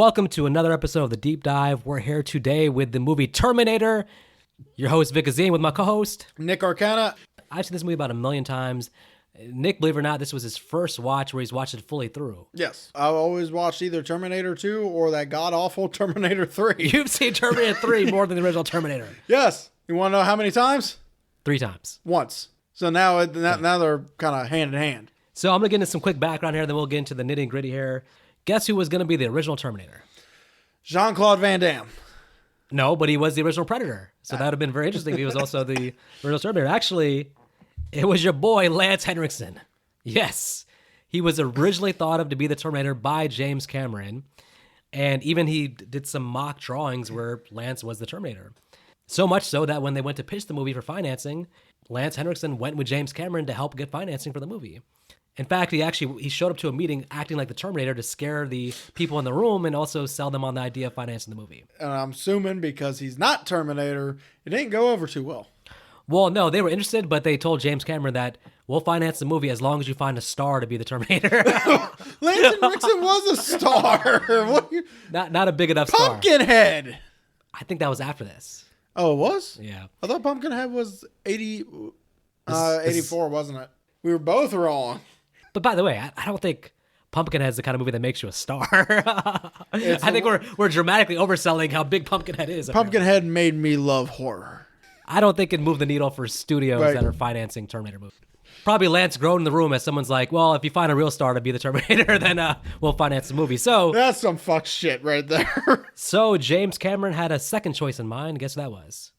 welcome to another episode of The Deep Dive. We're here today with the movie Terminator. Your host, Vic Azim, with my co-host, Nick Arcana. I've seen this movie about 1,000,000 times. Nick, believe it or not, this was his first watch where he's watched it fully through. Yes. I've always watched either Terminator 2 or that god-awful Terminator 3. You've seen Terminator 3 more than the original Terminator. Yes. You want to know how many times? 3 times. Once. So now they're kind of hand in hand. So I'm going to get into some quick background here, then we'll get into the nitty gritty here. Guess who was going to be the original Terminator? Jean-Claude Van Damme. No, but he was the original Predator. So that would have been very interesting if he was also the original Terminator. Actually, it was your boy, Lance Henriksen. Yes. He was originally thought of to be the Terminator by James Cameron. And even he did some mock drawings where Lance was the Terminator. So much so that when they went to pitch the movie for financing, Lance Henriksen went with James Cameron to help get financing for the movie. In fact, he showed up to a meeting acting like the Terminator to scare the people in the room and also sell them on the idea of financing the movie. And I'm assuming because he's not Terminator, it didn't go over too well. Well, no, they were interested, but they told James Cameron that we'll finance the movie as long as you find a star to be the Terminator. Lance Henriksen was a star. Not a big enough star. Pumpkinhead. I think that was after this. Oh, it was? Yeah. I thought Pumpkinhead was 84, wasn't it? We were both wrong. But by the way, I don't think Pumpkinhead is the kind of movie that makes you a star. I think we're dramatically overselling how big Pumpkinhead is. Pumpkinhead made me love horror. I don't think it moved the needle for studios that are financing Terminator movies. Probably Lance groaned in the room as someone's like, well, if you find a real star to be the Terminator, then we'll finance the movie. So that's some fuck shit right there. So James Cameron had a second choice in mind. Guess who that was?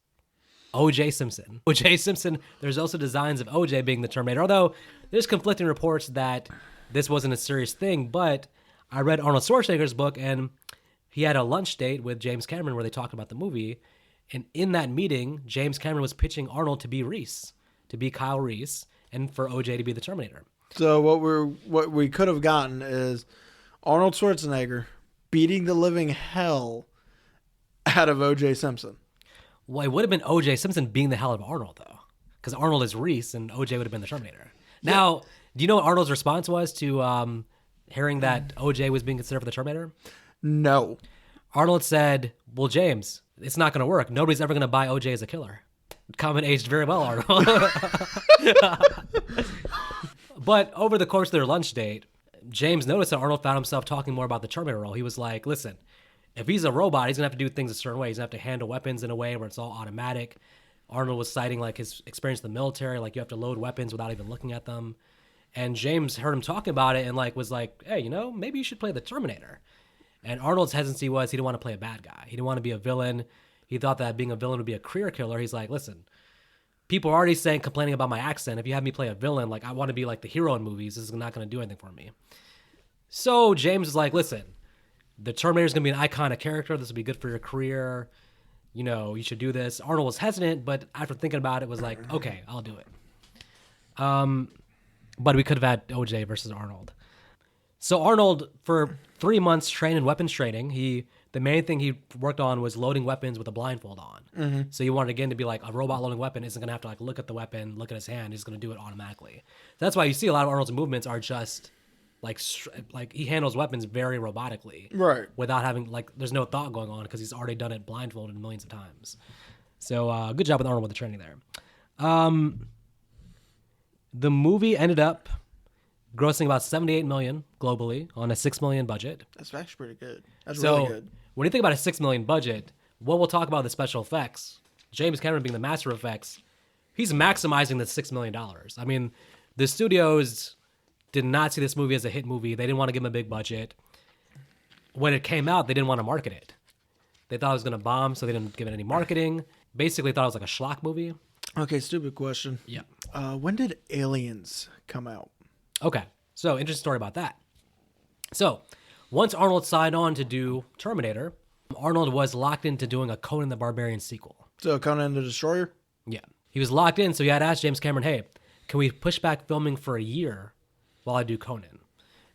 O.J. Simpson. O.J. Simpson, there's also designs of O.J. being the Terminator, although there's conflicting reports that this wasn't a serious thing, but I read Arnold Schwarzenegger's book, and he had a lunch date with James Cameron where they talked about the movie, and in that meeting, James Cameron was pitching Arnold to be Reese, to be Kyle Reese, and for O.J. to be the Terminator. So what we could have gotten is Arnold Schwarzenegger beating the living hell out of O.J. Simpson. Well, it would have been O.J. Simpson being the hell of Arnold, though, because Arnold is Reese, and O.J. would have been the Terminator. Now, do you know what Arnold's response was to hearing that O.J. was being considered for the Terminator? No. Arnold said, well, James, it's not going to work. Nobody's ever going to buy O.J. as a killer. Comment aged very well, Arnold. But over the course of their lunch date, James noticed that Arnold found himself talking more about the Terminator role. He was like, listen, if he's a robot, he's going to have to do things a certain way. He's going to have to handle weapons in a way where it's all automatic. Arnold was citing like his experience in the military, like you have to load weapons without even looking at them. And James heard him talking about it and was like, hey, maybe you should play the Terminator. And Arnold's hesitancy was he didn't want to play a bad guy. He didn't want to be a villain. He thought that being a villain would be a career killer. He's like, listen, people are already complaining about my accent. If you have me play a villain, like I want to be like the hero in movies. This is not going to do anything for me. So James is like, listen, the Terminator's going to be an iconic character. This will be good for your career. You should do this. Arnold was hesitant, but after thinking about it, was like, okay, I'll do it. But we could have had OJ versus Arnold. So Arnold, for 3 months, trained in weapons training. The main thing he worked on was loading weapons with a blindfold on. Mm-hmm. So you wanted, again, to be like a robot loading weapon isn't going to have to look at the weapon, look at his hand. He's going to do it automatically. That's why you see a lot of Arnold's movements are just like he handles weapons very robotically, right? Without having there's no thought going on because he's already done it blindfolded millions of times. So good job with Arnold with the training there. The movie ended up grossing about $78 million globally on a $6 million budget. That's actually pretty good. That's really good. When you think about a $6 million budget, what we'll talk about the special effects. James Cameron being the master of effects, he's maximizing the $6 million. I mean, the studios did not see this movie as a hit movie. They didn't want to give him a big budget. When it came out, they didn't want to market it. They thought it was going to bomb, so they didn't give it any marketing. Basically thought it was like a schlock movie. Okay, stupid question. Yeah. When did Aliens come out? Okay, so interesting story about that. So once Arnold signed on to do Terminator, Arnold was locked into doing a Conan the Barbarian sequel. So Conan the Destroyer? Yeah. He was locked in, so he had asked James Cameron, hey, can we push back filming for a year while I do Conan?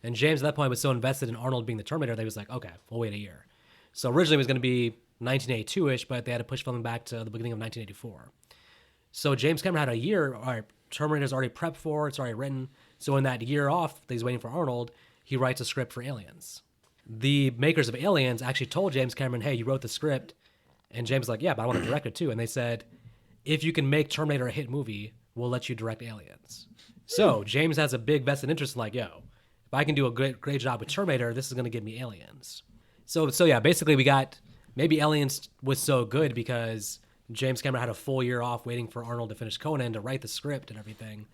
And James at that point was so invested in Arnold being the Terminator that he was like, okay, we'll wait a year. So originally it was going to be 1982-ish, but they had to push filming back to the beginning of 1984. So James Cameron had a year, all right, Terminator's already prepped for, it's already written. So in that year off that he's waiting for Arnold, he writes a script for Aliens. the makers of Aliens actually told James Cameron, hey, you wrote the script. And James was like, yeah, but I want to direct it too. And they said, if you can make Terminator a hit movie, we'll let you direct Aliens. So James has a big vested interest in like, yo, if I can do a great job with Terminator, this is going to give me Aliens. So yeah, basically we got, maybe Aliens was so good because James Cameron had a full year off waiting for Arnold to finish Conan to write the script and everything.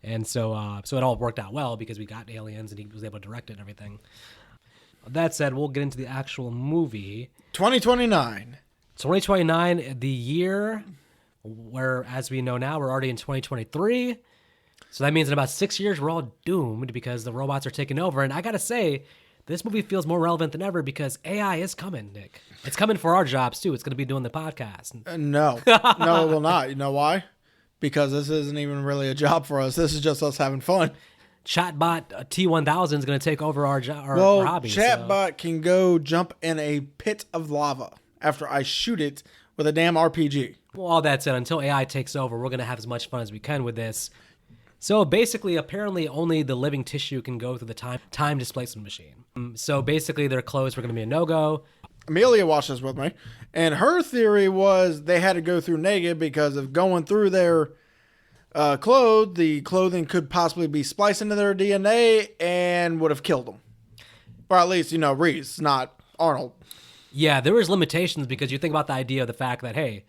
And so it all worked out well because we got Aliens and he was able to direct it and everything. That said, we'll get into the actual movie. 2029. 2029, the year where, as we know now, we're already in 2023. So that means in about 6 years, we're all doomed because the robots are taking over. And I got to say, this movie feels more relevant than ever because AI is coming, Nick. It's coming for our jobs, too. It's going to be doing the podcast. No. No, it will not. You know why? Because this isn't even really a job for us. This is just us having fun. Chatbot T1000 is going to take over our hobby. Chatbot can go jump in a pit of lava after I shoot it with a damn RPG. Well, all that said, until AI takes over, we're going to have as much fun as we can with this. So basically, apparently, only the living tissue can go through the time displacement machine. So basically, their clothes were going to be a no-go. Amelia watched this with me, and her theory was they had to go through naked because of going through their clothes, the clothing could possibly be spliced into their DNA and would have killed them. Or at least, Reese, not Arnold. Yeah, there was limitations because you think about the idea of the fact that, hey,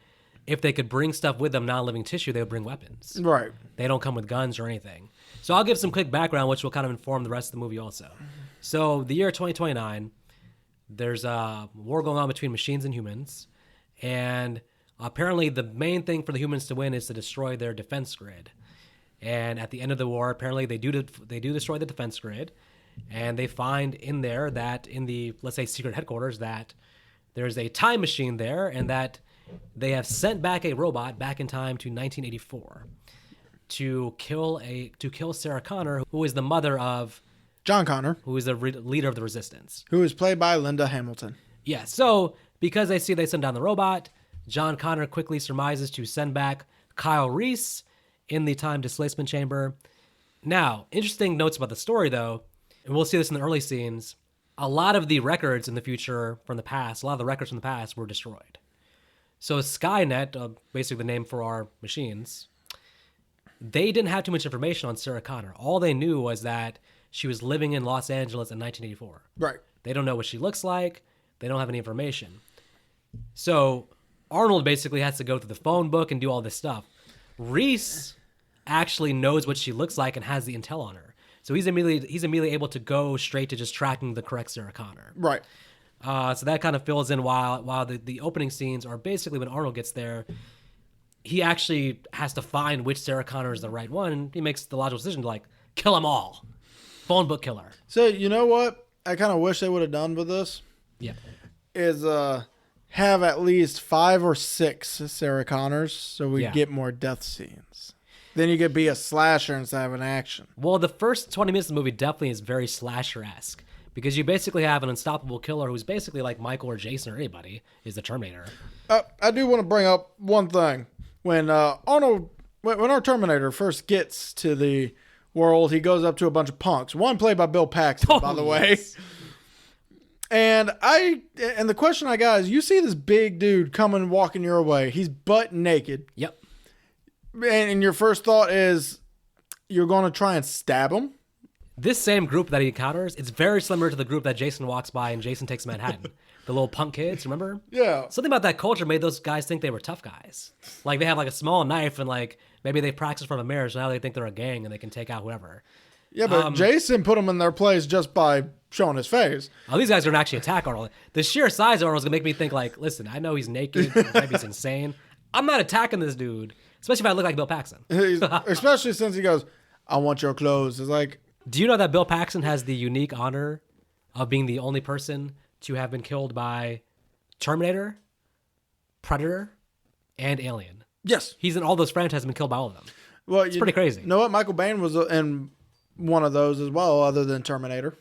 if they could bring stuff with them, non-living tissue, they would bring weapons. Right. They don't come with guns or anything. So I'll give some quick background, which will kind of inform the rest of the movie also. So the year 2029, there's a war going on between machines and humans. And apparently the main thing for the humans to win is to destroy their defense grid. And at the end of the war, apparently they do destroy the defense grid. And they find in there that in the, let's say, secret headquarters that there's a time machine there and that they have sent back a robot back in time to 1984 to kill Sarah Connor, who is the mother of John Connor, who is the leader of the resistance. Who is played by Linda Hamilton. Yeah, so because they send down the robot, John Connor quickly surmises to send back Kyle Reese in the time displacement chamber. Now, interesting notes about the story, though, and we'll see this in the early scenes, a lot of the records in the future from the past, were destroyed. So Skynet, basically the name for our machines, they didn't have too much information on Sarah Connor. All they knew was that she was living in Los Angeles in 1984. Right. They don't know what she looks like. They don't have any information. So Arnold basically has to go through the phone book and do all this stuff. Reese actually knows what she looks like and has the intel on her. So he's immediately able to go straight to just tracking the correct Sarah Connor. Right. So that kind of fills in while the opening scenes are basically when Arnold gets there, he actually has to find which Sarah Connor is the right one, and he makes the logical decision to kill them all. Phone book killer. So you know what I kind of wish they would have done with this? Yeah. Is have at least 5 or 6 Sarah Connors so we get more death scenes. Then you could be a slasher instead of an action. Well, the first 20 minutes of the movie definitely is very slasher-esque. Because you basically have an unstoppable killer who's basically like Michael or Jason or anybody is the Terminator. I do want to bring up one thing. When when our Terminator first gets to the world, he goes up to a bunch of punks. One played by Bill Paxton, by the way. And the question I got is, you see this big dude coming walking your way. He's butt naked. Yep. And your first thought is, you're going to try and stab him? This same group that he encounters, it's very similar to the group that Jason walks by and Jason Takes Manhattan. The little punk kids, remember? Yeah. Something about that culture made those guys think they were tough guys. Like they have a small knife and maybe they practice from a mirror, so now they think they're a gang and they can take out whoever. Yeah, but Jason put them in their place just by showing his face. Oh, these guys are gonna actually attack Arnold. The sheer size of Arnold's gonna make me think listen, I know he's naked, maybe he's insane. I'm not attacking this dude, especially if I look like Bill Paxton. Especially since he goes, I want your clothes. It's like... Do you know that Bill Paxton has the unique honor of being the only person to have been killed by Terminator, Predator, and Alien? Yes. He's in all those franchises, been killed by all of them. Well, it's pretty crazy. You know what? Michael Bain was in one of those as well, other than Terminator.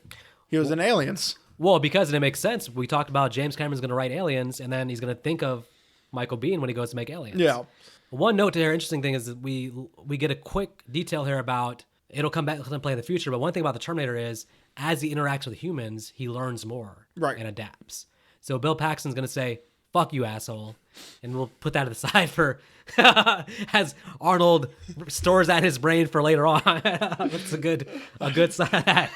He was in Aliens. Well, because it makes sense. We talked about James Cameron's going to write Aliens, and then he's going to think of Michael Biehn when he goes to make Aliens. Yeah. One note here, interesting thing is that we get a quick detail here about it'll come back and play in the future. But one thing about the Terminator is, as he interacts with humans, he learns more Right. and adapts. So Bill Paxton's going to say, fuck you, asshole. And we'll put that to the side for as Arnold stores that in his brain for later on. That's a good side of that.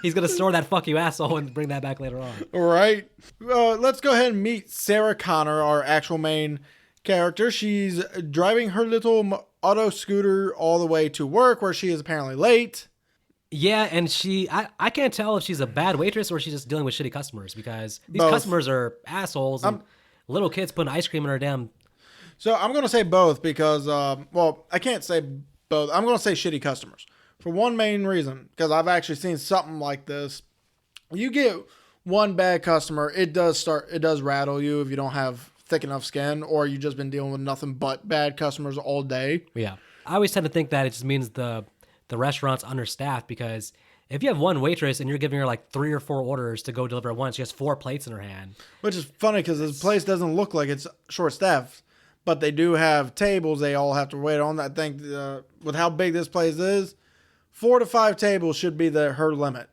He's going to store that fuck you, asshole, and bring that back later on. All right. Let's go ahead and meet Sarah Connor, our actual main character. She's driving her little auto scooter all the way to work, where she is apparently late. Yeah, and I can't tell if she's a bad waitress or she's just dealing with shitty customers, because these Both. customers are assholes and little kids putting ice cream in her damn... So I'm going to say both because, I can't say both. I'm going to say shitty customers for one main reason, because I've actually seen something like this. You get one bad customer, it does rattle you if you don't have thick enough skin, or you've just been dealing with nothing but bad customers all day. Yeah. I always tend to think that it just means the restaurant's understaffed, because if you have one waitress and you're giving her like 3 or 4 orders to go deliver at once, she has 4 plates in her hand. Which is funny because this place doesn't look like it's short-staffed, but they do have tables they all have to wait on. I think with how big this place is, 4 to 5 tables should be her limit.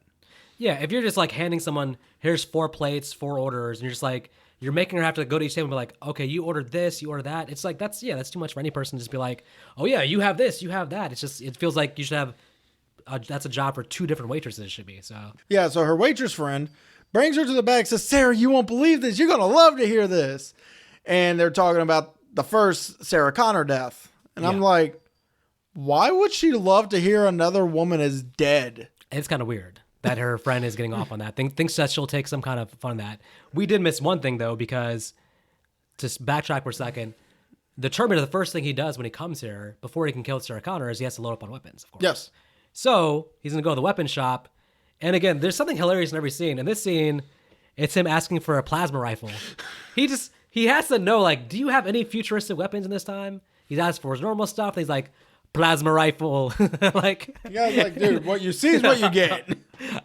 Yeah, if you're just like handing someone, here's 4 plates, 4 orders, and you're just like, you're making her have to go to each table and be like, okay, you ordered this, you ordered that. It's like, that's too much for any person to just be like, oh yeah, you have this, you have that. It's just, it feels like you should have, that's a job for 2 different waitresses, it should be, so. Yeah, so her waitress friend brings her to the back, says, Sarah, you won't believe this. You're going to love to hear this. And they're talking about the first Sarah Connor death. And I'm like, why would she love to hear another woman is dead? It's kind of weird that her friend is getting off on that. Thinks that she'll take some kind of fun on that. We did miss one thing, though, because, to backtrack for a second, the Terminator, the first thing he does when he comes here, before he can kill Sarah Connor, is he has to load up on weapons, of course. Yes. So he's going to go to the weapon shop. And again, there's something hilarious in every scene. In this scene, it's him asking for a plasma rifle. He has to know, like, do you have any futuristic weapons in this time? He's asked for his normal stuff. And he's like, plasma rifle. Like, yeah, I was like, dude, what you see is what you get.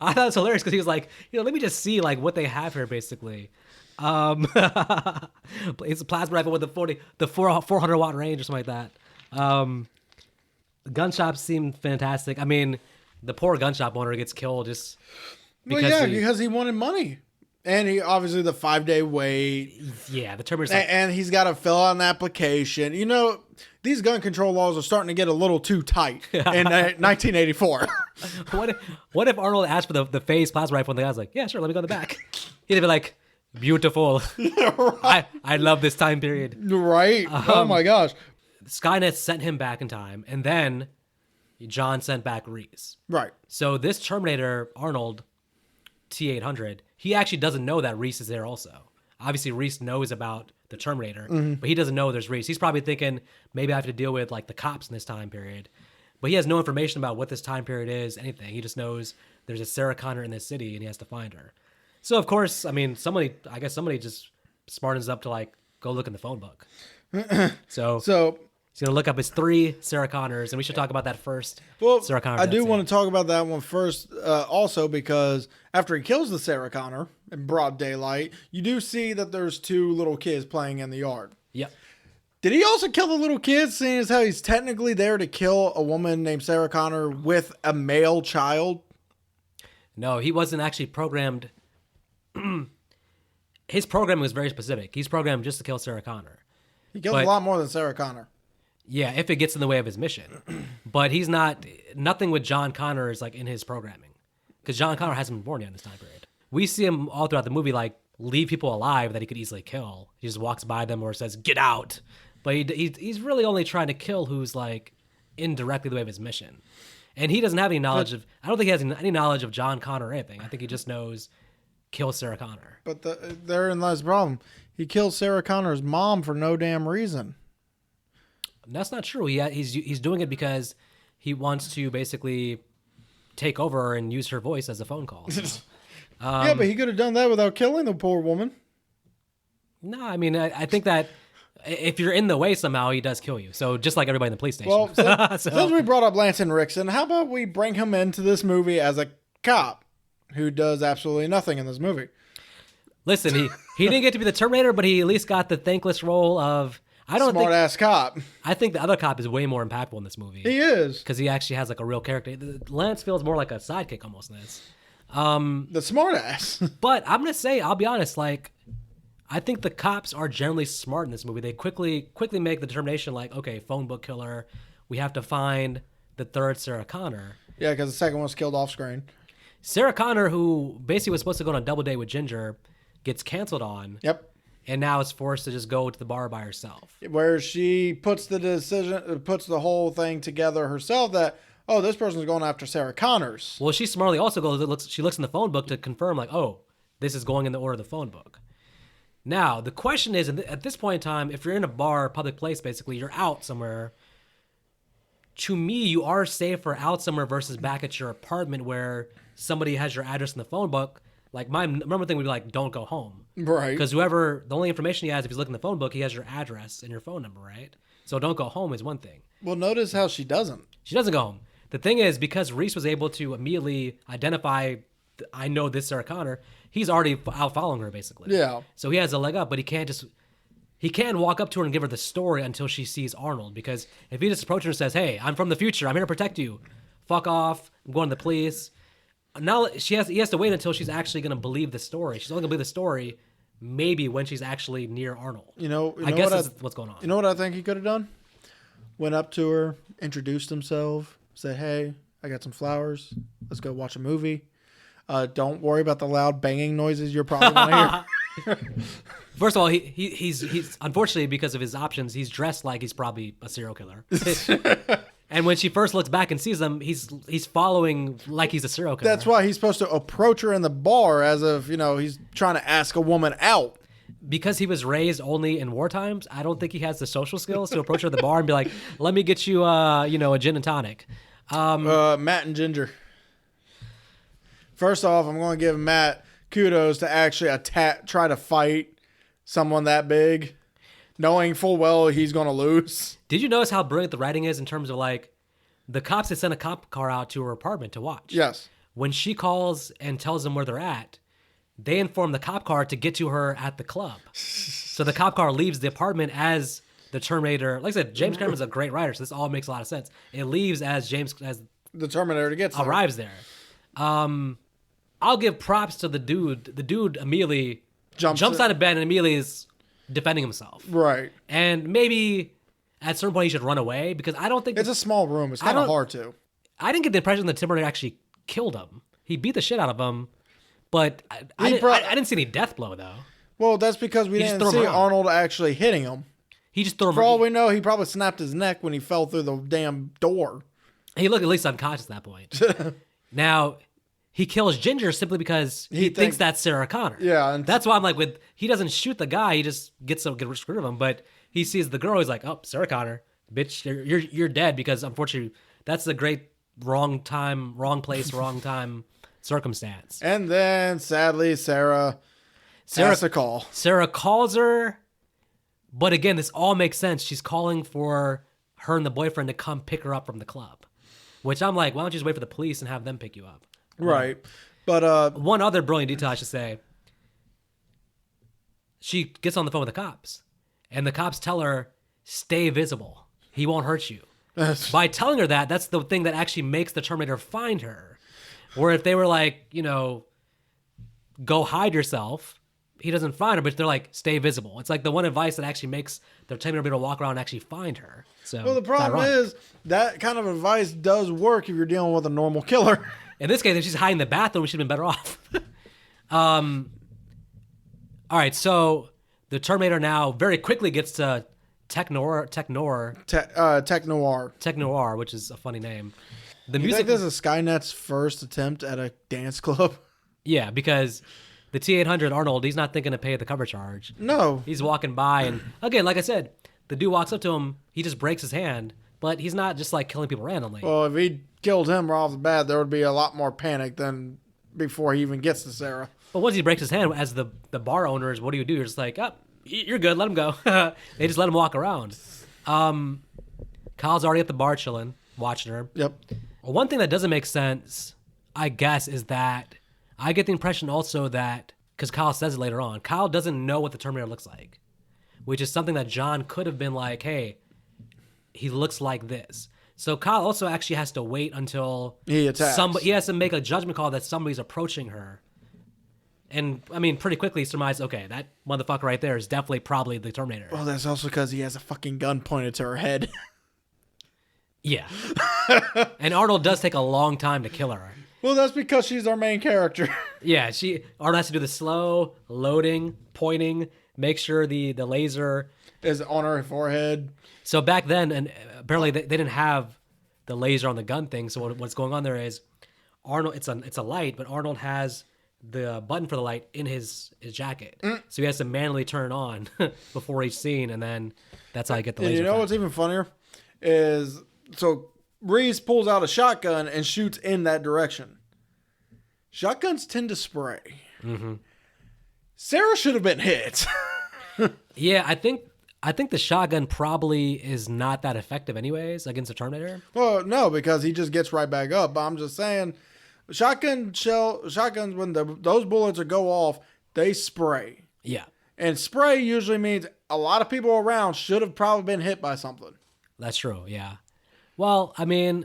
I thought it was hilarious because he was like, let me just see like what they have here, basically. It's a plasma rifle with the 400 watt range or something like that. Gun shops seem fantastic. I mean, the poor gun shop owner gets killed just because because he wanted money. And he obviously the 5-day wait. Yeah, the Terminator's and he's got to fill out an application. You know, these gun control laws are starting to get a little too tight in 1984. What if Arnold asked for the phase plasma rifle and the guy's like, yeah, sure, let me go in the back. He'd be like, beautiful. Right. I love this time period. Right. Oh my gosh. Skynet sent him back in time, and then John sent back Reese. Right. So this Terminator, Arnold, T-800, he actually doesn't know that Reese is there also. Obviously, Reese knows about the Terminator, but he doesn't know there's Reese. He's probably thinking, maybe I have to deal with like the cops in this time period. But he has no information about what this time period is, anything. He just knows there's a Sarah Connor in this city, and he has to find her. So, of course, I mean, somebody just smartens up to like go look in the phone book. So he's going to look up his 3 Sarah Connors, and we should talk about that first. Well, Sarah Connor. I do want to talk about that one first, also because after he kills the Sarah Connor in broad daylight, you do see that there's 2 little kids playing in the yard. Yep. Did he also kill the little kids, seeing as how he's technically there to kill a woman named Sarah Connor with a male child? No, he wasn't actually programmed. His programming was very specific. He's programmed just to kill Sarah Connor. He kills a lot more than Sarah Connor. Yeah, if it gets in the way of his mission. But he's nothing with John Connor is like in his programming. Because John Connor hasn't been born yet in this time period. We see him all throughout the movie like leave people alive that he could easily kill. He just walks by them or says, get out. But he's really only trying to kill who's like indirectly the way of his mission. And he doesn't have any knowledge I don't think he has any knowledge of John Connor or anything. I think he just knows kill Sarah Connor. But therein lies the problem. He killed Sarah Connor's mom for no damn reason. That's not true. He's doing it because he wants to basically take over and use her voice as a phone call. So. Yeah, but he could have done that without killing the poor woman. No, I mean, I think that if you're in the way somehow, he does kill you. So just like everybody in the police station. Well, since we brought up Lance Henriksen, how about we bring him into this movie as a cop who does absolutely nothing in this movie? Listen, he didn't get to be the Terminator, but he at least got the thankless role of, I don't Smart think. ass cop. I think the other cop is way more impactful in this movie He is. because he actually has like a real character. Lance feels more like a sidekick almost in this. The smart ass. But I'm gonna say, I'll be honest, like I think the cops are generally smart in this movie. They quickly make the determination, like, okay, phone book killer, we have to find the third Sarah Connor. Yeah, because the second one was killed off screen. Sarah Connor, who basically was supposed to go on a double date with Ginger, gets canceled on. Yep. And now is forced to just go to the bar by herself. Where she puts the whole thing together herself that, oh, this person's going after Sarah Connors. Well, she smartly also she looks in the phone book to confirm, like, oh, this is going in the order of the phone book. Now, the question is, at this point in time, if you're in a bar, public place, basically, you're out somewhere. To me, you are safer out somewhere versus back at your apartment where somebody has your address in the phone book. Like, my number thing would be like, don't go home. Right. Because the only information he has, if he's looking in the phone book, he has your address and your phone number, right? So don't go home is one thing. Well, notice how she doesn't. She doesn't go home. The thing is, because Reese was able to immediately identify, I know this Sarah Connor, he's already out following her, basically. Yeah. So he has a leg up, but he can't walk up to her and give her the story until she sees Arnold. Because if he just approaches her and says, hey, I'm from the future, I'm here to protect you, fuck off, I'm going to the police. Now he has to wait until she's actually going to believe the story. She's only going to believe the story maybe when she's actually near Arnold. I guess that's what's going on. You know what I think he could have done? Went up to her, introduced himself, said, hey, I got some flowers. Let's go watch a movie. Don't worry about the loud banging noises you're probably going to hear. First of all, he's unfortunately, because of his options, he's dressed like he's probably a serial killer. And when she first looks back and sees him, he's following like he's a serial killer. That's why he's supposed to approach her in the bar as if, he's trying to ask a woman out. Because he was raised only in war times, I don't think he has the social skills to approach her at the bar and be like, let me get you, a gin and tonic. Matt and Ginger. First off, I'm going to give Matt kudos to actually try to fight someone that big, knowing full well he's going to lose. Did you notice how brilliant the writing is in terms of, like, the cops had sent a cop car out to her apartment to watch? Yes. When she calls and tells them where they're at, they inform the cop car to get to her at the club. So the cop car leaves the apartment as the Terminator. Like I said, James Cameron's a great writer, so this all makes a lot of sense. It leaves as the Terminator gets there. Arrives there. I'll give props to the dude. The dude immediately jumps out of bed and immediately is defending himself. Right. And maybe at a certain point he should run away because I don't think it's a small room. It's kind of hard to. I didn't get the impression that Terminator actually killed him. He beat the shit out of him, but I didn't see any death blow though. Well, that's because we didn't see Arnold actually hitting him. He just threw him. For all we know, he probably snapped his neck when he fell through the damn door. He looked at least unconscious at that point. Now, he kills Ginger simply because he thinks that's Sarah Connor. Yeah. And that's why I'm like, he doesn't shoot the guy. He just gets rid of him. But he sees the girl. He's like, oh, Sarah Connor, bitch, you're dead because unfortunately that's the great wrong time, wrong place, wrong time circumstance. And then sadly, Sarah has a call. Sarah calls her. But again, this all makes sense. She's calling for her and the boyfriend to come pick her up from the club. Which I'm like, why don't you just wait for the police and have them pick you up? Right. But one other brilliant detail I should say. She gets on the phone with the cops. And the cops tell her, stay visible. He won't hurt you. By telling her that, that's the thing that actually makes the Terminator find her. Where if they were like, go hide yourself, he doesn't find her, but they're like, stay visible. It's like the one advice that actually makes the Terminator be able to walk around and actually find her. So, well, the problem is that kind of advice does work if you're dealing with a normal killer. In this case, if she's hiding in the bathroom, she'd been better off. All right, so the Terminator now very quickly gets to Tech Noir, which is a funny name. The music. You think this is Skynet's first attempt at a dance club? Yeah, because the T-800 Arnold, he's not thinking to pay the cover charge. No. He's walking by, and again, like I said, the dude walks up to him, he just breaks his hand, but he's not just like killing people randomly. Well, if he killed him right off the bat, there would be a lot more panic than before he even gets to Sarah. But once he breaks his hand, as the bar owners, what do? You're just like, oh, you're good, let him go. They just let him walk around. Kyle's already at the bar chilling, watching her. Yep. One thing that doesn't make sense, I guess, is that I get the impression also that, because Kyle says it later on, Kyle doesn't know what the Terminator looks like. which is something that John could have been like, hey, he looks like this. So Kyle also actually has to wait until He attacks. he has to make a judgment call that somebody's approaching her. And, I mean, pretty quickly surmise, okay, that motherfucker right there is definitely probably the Terminator. Well, that's also because he has a fucking gun pointed to her head. Yeah. And Arnold does take a long time to kill her. Well, that's because she's our main character. Yeah, Arnold has to do the slow loading, pointing, make sure the laser is on her forehead. So back then, and apparently they didn't have the laser on the gun thing. So what's going on there is Arnold, it's a light, but Arnold has the button for the light in his jacket. So he has to manually turn it on before each scene, and then that's how you get the laser. And you know what's even funnier is, so Reese pulls out a shotgun and shoots in that direction. Shotguns tend to spray. Mm-hmm. Sarah should have been hit. Yeah, I think the shotgun probably is not that effective anyways against the Terminator. Well, no, because he just gets right back up. But I'm just saying, shotguns, when those bullets go off, they spray. Yeah. And spray usually means a lot of people around should have probably been hit by something. That's true, yeah. Well, I mean,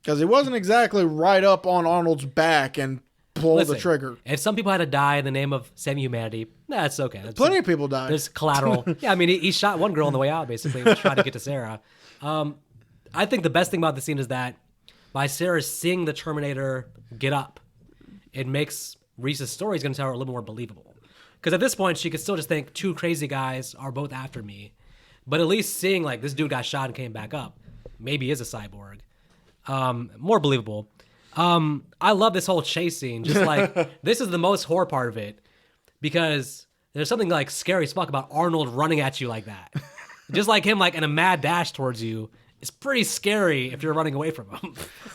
because he wasn't exactly right up on Arnold's back and pull the trigger. If some people had to die in the name of saving humanity, that's okay. Plenty of people died. There's collateral. Yeah, I mean, he shot one girl on the way out, basically, trying to get to Sarah. I think the best thing about the scene is that by Sarah seeing the Terminator get up, it makes Reese's story is going to tell her a little more believable. Because at this point, she could still just think two crazy guys are both after me. But at least seeing, like, this dude got shot and came back up, maybe is a cyborg. More believable. I love this whole chase scene. Just like, this is the most horror part of it. Because there's something, like, scary as fuck about Arnold running at you like that. Just like him, like, in a mad dash towards you. It's pretty scary if you're running away from him.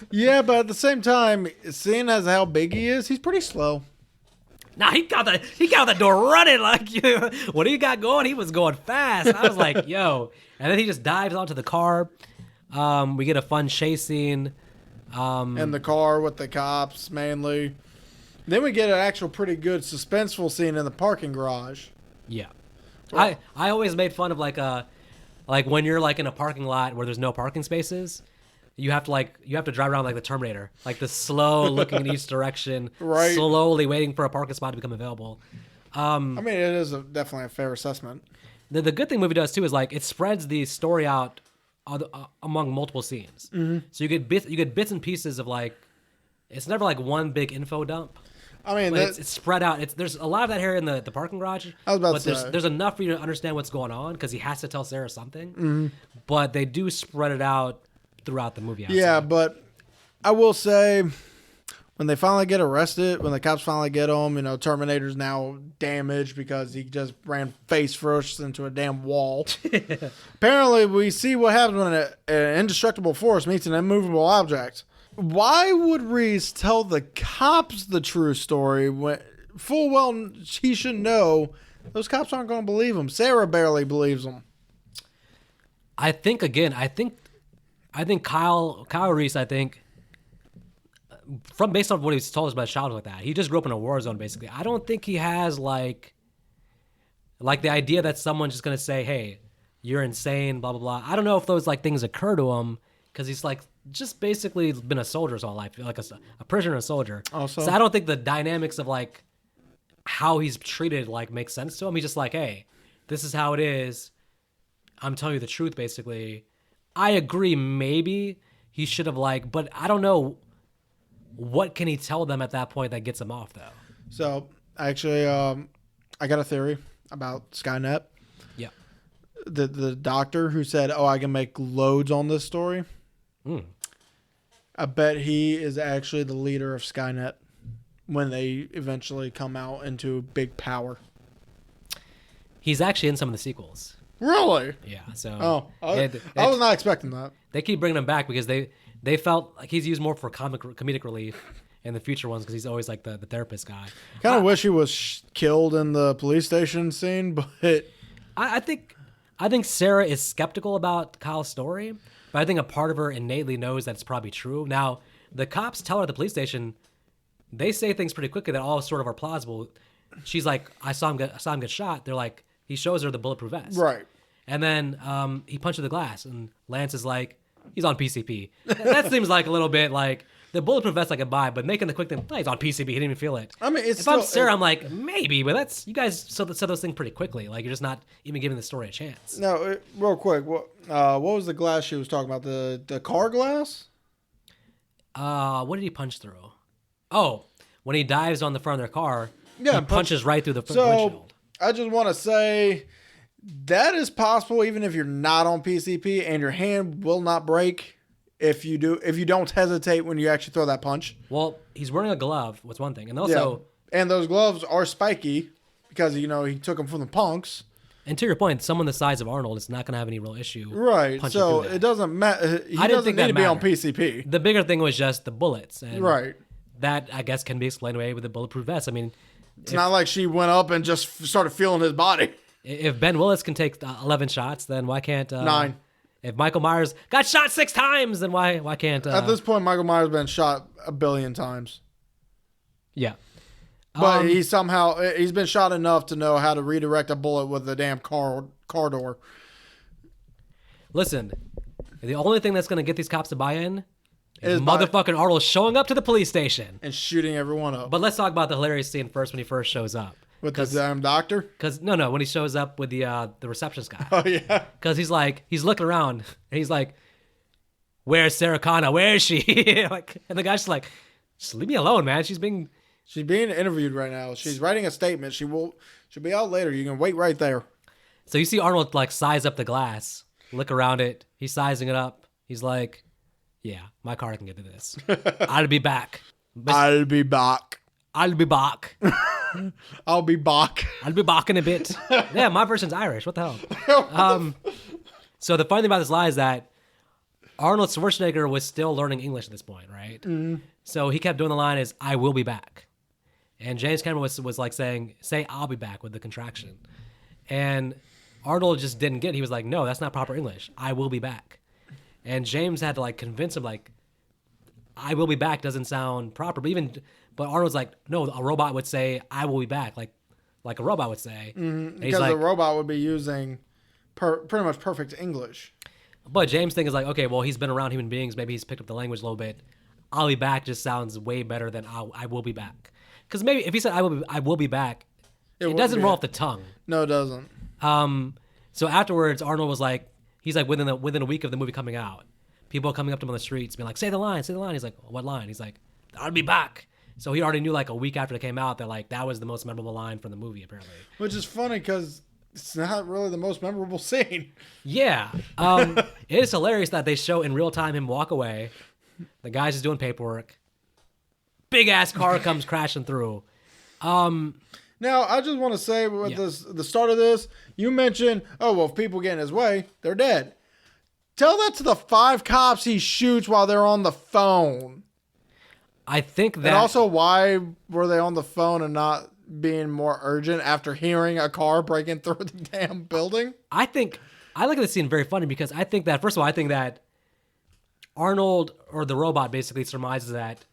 Yeah, but at the same time, seeing as how big he is, he's pretty slow. Nah, he got the door running like what he got going. He was going fast. I was like, yo, and then he just dives onto the car. We get a fun chase scene. In the car with the cops mainly. Then we get an actual pretty good suspenseful scene in the parking garage. Yeah, well, I always made fun of like when you're like in a parking lot where there's no parking spaces. You have to drive around like the Terminator, like the slow looking in each direction, right? Slowly waiting for a parking spot to become available. I mean, it is definitely a fair assessment. The good thing the movie does too is like it spreads the story out among multiple scenes. Mm-hmm. So you get bits and pieces of like, it's never like one big info dump. I mean, it's spread out. There's a lot of that here in the parking garage. I was about to say. There's enough for you to understand what's going on because he has to tell Sarah something. Mm-hmm. But they do spread it out throughout the movie. Yeah, but I will say, when they finally get arrested, when the cops finally get him, you know, Terminator's now damaged because he just ran face first into a damn wall. Apparently, we see what happens when an indestructible force meets an immovable object. Why would Reese tell the cops the true story when full well he should know those cops aren't going to believe him? Sarah barely believes him. I think Kyle Reese, from based on what he's told us about his childhood like that, he just grew up in a war zone basically. I don't think he has like the idea that someone's just gonna say, hey, you're insane, blah blah blah. I don't know if those like things occur to him because he's like just basically been a soldier his whole life, like a prisoner and a soldier. Also, so I don't think the dynamics of like how he's treated like makes sense to him. He's just like, hey, this is how it is. I'm telling you the truth basically. I agree, maybe he should have but I don't know what can he tell them at that point that gets him off though. So actually, I got a theory about Skynet. Yeah. The doctor who said, "Oh, I can make loads on this story." I bet he is actually the leader of Skynet when they eventually come out into big power. He's actually in some of the sequels. Really? Yeah. So. I was not expecting that. They keep bringing him back because they felt like he's used more for comedic relief in the future ones because he's always like the therapist guy. Kind of wish he was killed in the police station scene, but I think Sarah is skeptical about Kyle's story, but I think a part of her innately knows that it's probably true. Now the cops tell her at the police station, they say things pretty quickly that all sort of are plausible. She's like, I saw him get shot. They're like, He shows her the bulletproof vest. Right. And then he punches the glass, and Lance is like, he's on PCP. That seems like a little bit like the bulletproof vest I could buy, but making the quick thing, he's on PCP. He didn't even feel it. I mean, if I'm Sarah, I'm like, maybe, but that's you guys said those things pretty quickly. Like you're just not even giving the story a chance. No, real quick. What was the glass she was talking about? The car glass? What did he punch through? Oh, when he dives on the front of their car, Yeah, he punches right through the So windshield. I just want to say that is possible even if you're not on PCP, and your hand will not break if you don't hesitate when you actually throw that punch. Well, he's wearing a glove. Was one thing, and also, and those gloves are spiky because he took them from the punks. And to your point, someone the size of Arnold is not going to have any real issue. Right. So it doesn't matter. He doesn't need to be on PCP. The bigger thing was just the bullets. And right. That, I guess, can be explained away with the bulletproof vest. I mean, it's not like she went up and just started feeling his body. If Ben Willis can take 11 shots, then why can't 9? If Michael Myers got shot 6 times, then why can't? At this point, Michael Myers has been shot 1 billion times. Yeah. But he's been shot enough to know how to redirect a bullet with a damn car door. Listen, the only thing that's going to get these cops to buy in is motherfucking Arnold showing up to the police station. And shooting everyone up. But let's talk about the hilarious scene first when he first shows up. With the damn doctor? Because, no, when he shows up with the receptionist guy. Oh, yeah. Because he's looking around, and he's like, where's Sarah Connor? Where is she? And the guy's just like, just leave me alone, man. She's being interviewed right now. She's writing a statement. She'll be out later. You can wait right there. So you see Arnold size up the glass, look around it. He's sizing it up. He's like, yeah, my car can get to this. I'll be back. I'll be back. I'll be back. I'll be back. I'll be back in a bit. Yeah, my person's Irish. What the hell? So the funny thing about this lie is that Arnold Schwarzenegger was still learning English at this point, right? Mm-hmm. So he kept doing the line is, I will be back. And James Cameron was like saying, say I'll be back with the contraction. And Arnold just didn't get it. He was like, no, that's not proper English. I will be back. And James had to convince him I will be back doesn't sound proper. But Arnold's like, no, a robot would say, I will be back, like a robot would say. Mm-hmm. Because the robot would be using pretty much perfect English. But James' thing is okay, well, he's been around human beings. Maybe he's picked up the language a little bit. I'll be back just sounds way better than I will be back. Because maybe if he said I will be back, it doesn't roll off the tongue. No, it doesn't. So afterwards, Arnold was he's within a week of the movie coming out, people are coming up to him on the streets being like, say the line. He's like, what line? He's like, I'll be back. So he already knew a week after it came out that that was the most memorable line from the movie, apparently. Which is funny because it's not really the most memorable scene. Yeah. It is hilarious that they show in real time him walk away. The guy's just doing paperwork. Big ass car comes crashing through. Now, I just want to say with the start of this, you mentioned, if people get in his way, they're dead. Tell that to the 5 cops he shoots while they're on the phone. I think that... And also, why were they on the phone and not being more urgent after hearing a car breaking through the damn building? I look at this scene very funny because I think that, first of all, Arnold, or the robot, basically surmises that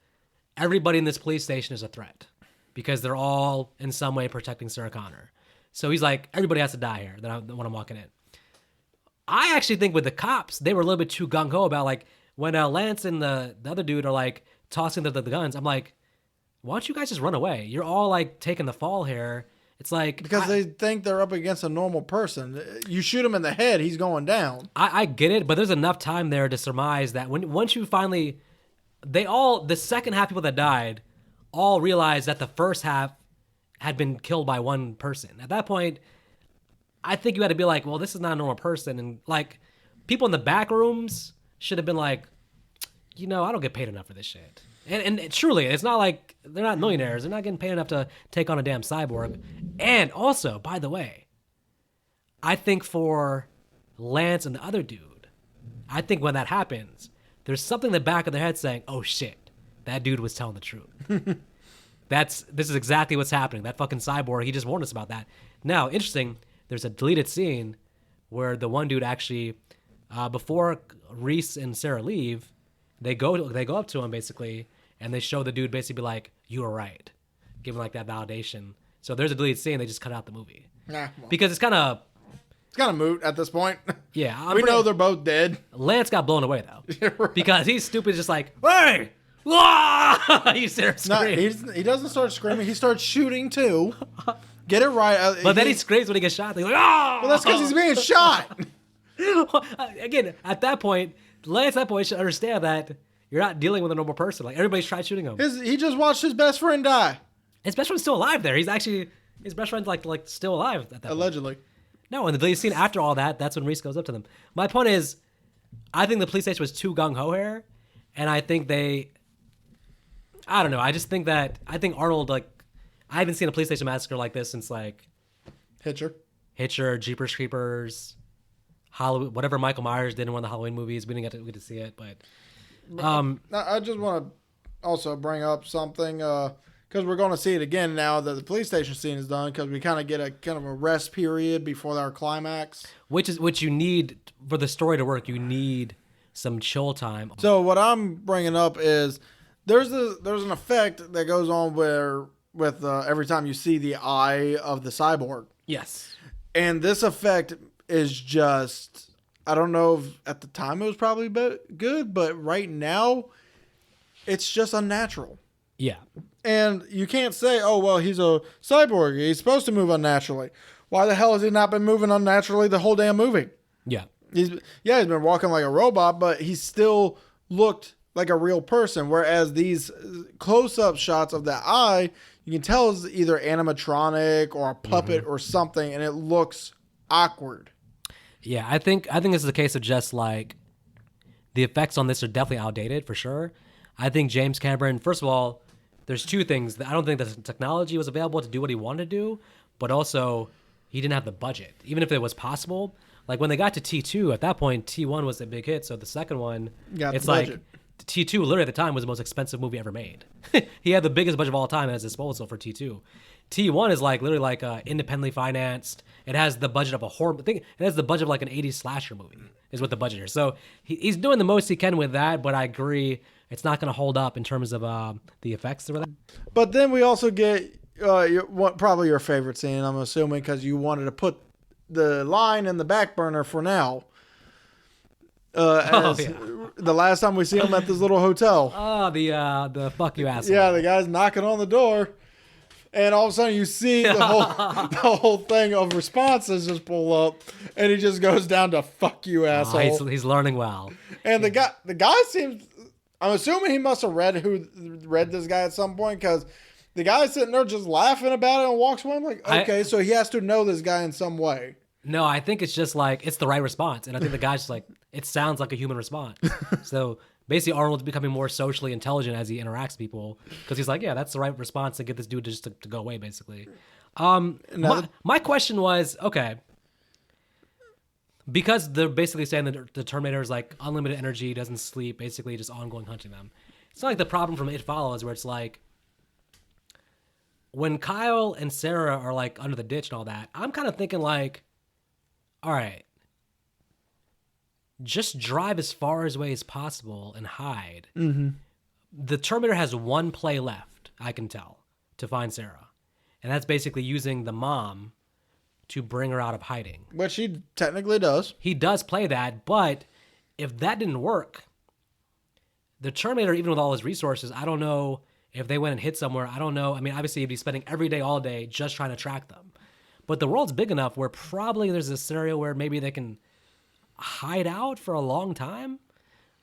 everybody in this police station is a threat because they're all in some way protecting Sarah Connor. So he's like, everybody has to die here when I'm walking in. I actually think with the cops, they were a little bit too gung-ho about when Lance and the other dude are tossing the guns. I'm like, why don't you guys just run away? You're all taking the fall here. It's because they think they're up against a normal person. You shoot him in the head, he's going down. I get it, but there's enough time there to surmise that once you finally, the second half people that died all realized that the first half had been killed by one person. At that point, I think you had to be like, well, this is not a normal person. And people in the back rooms should have been like, I don't get paid enough for this shit. And truly, it's not like they're not millionaires. They're not getting paid enough to take on a damn cyborg. And also, by the way, I think for Lance and the other dude, I think when that happens, there's something in the back of their head saying, oh shit, that dude was telling the truth. This is exactly what's happening. That fucking cyborg, he just warned us about that. Now, interesting, there's a deleted scene where the one dude actually, before Reese and Sarah leave, they go up to him basically, and they show the dude basically be like, you were right. Give him that validation. So there's a deleted scene. They just cut out the movie Nah, well, because it's kind of moot at this point. yeah. We know they're both dead. Lance got blown away though Right. because he's stupid, just like hey, wah! You see her No, scream. he doesn't start screaming. He starts shooting too. Get it right. But then he screams when he gets shot. He's like, oh! Well, that's because he's being shot. Again, at that point, Lance at that point should understand that you're not dealing with a normal person. Like everybody's tried shooting him. He just watched his best friend die. His best friend's still alive there. He's actually his best friend's like still alive at that point. Allegedly. No, and the deleted scene after all that, that's when Reese goes up to them. My point is, I think the police station was too gung ho here, and I think I don't know. I just think that Arnold I haven't seen a police station massacre like this since like Hitcher. Jeepers Creepers, Halloween, whatever Michael Myers did in one of the Halloween movies. We didn't get to see it, but I just want to also bring up something because we're going to see it again now that the police station scene is done because we kind of get a kind of a rest period before our climax. Which you need for the story to work. You need some chill time. So what I'm bringing up is there's an effect that goes on with every time you see the eye of the cyborg. Yes. And this effect is just, I don't know if at the time it was probably good, but right now it's just unnatural. Yeah. And you can't say, oh, well, he's a cyborg. He's supposed to move unnaturally. Why the hell has he not been moving unnaturally the whole damn movie? Yeah. He's been walking like a robot, but he still looked like a real person. Whereas these close-up shots of the eye, you can tell it's either animatronic or a puppet or something, and it looks awkward. Yeah, I think this is a case of just like the effects on this are definitely outdated for sure. I think James Cameron, first of all, there's two things. I don't think the technology was available to do what he wanted to do, but also he didn't have the budget. Even if it was possible, like when they got to T2, at that point T1 was a big hit, so the second one, it's like T2 literally at the time was the most expensive movie ever made. He had the biggest budget of all time at his disposal for T2. T1 is like literally like independently financed. It has the budget of a horror. I think it has the budget of like an 80s slasher movie is what the budget is. So he's doing the most he can with that, but I agree it's not going to hold up in terms of the effects or that. But then we also get probably your favorite scene, I'm assuming, because you wanted to put the line in the back burner for now. The last time we see him at this little hotel. Oh, the fuck you asshole. Yeah, the guy's knocking on the door, and all of a sudden you see the whole thing of responses just pull up, and he just goes down to "fuck you, asshole." He's learning well. And the guy seems. I'm assuming he must have read this guy at some point because the guy's sitting there just laughing about it and walks away. I'm like, okay, so he has to know this guy in some way. No, I think it's just like it's the right response, and I think the guy's just like it sounds like a human response. So basically, Arnold's becoming more socially intelligent as he interacts with people because he's like, yeah, that's the right response to get this dude to go away, basically. My question was, okay, because they're basically saying that the Terminator is like unlimited energy, doesn't sleep, basically just ongoing hunting them. It's not like the problem from It Follows where it's like when Kyle and Sarah are like under the ditch and all that, I'm kind of thinking like, all right, just drive as far away as possible and hide. Mm-hmm. The Terminator has one play left, I can tell, to find Sarah. And that's basically using the mom to bring her out of hiding. Which he technically does. He does play that, but if that didn't work, the Terminator, even with all his resources, I don't know if they went and hid somewhere. I don't know. I mean, obviously, he'd be spending every day, all day, just trying to track them. But the world's big enough where probably there's a scenario where maybe they can hide out for a long time.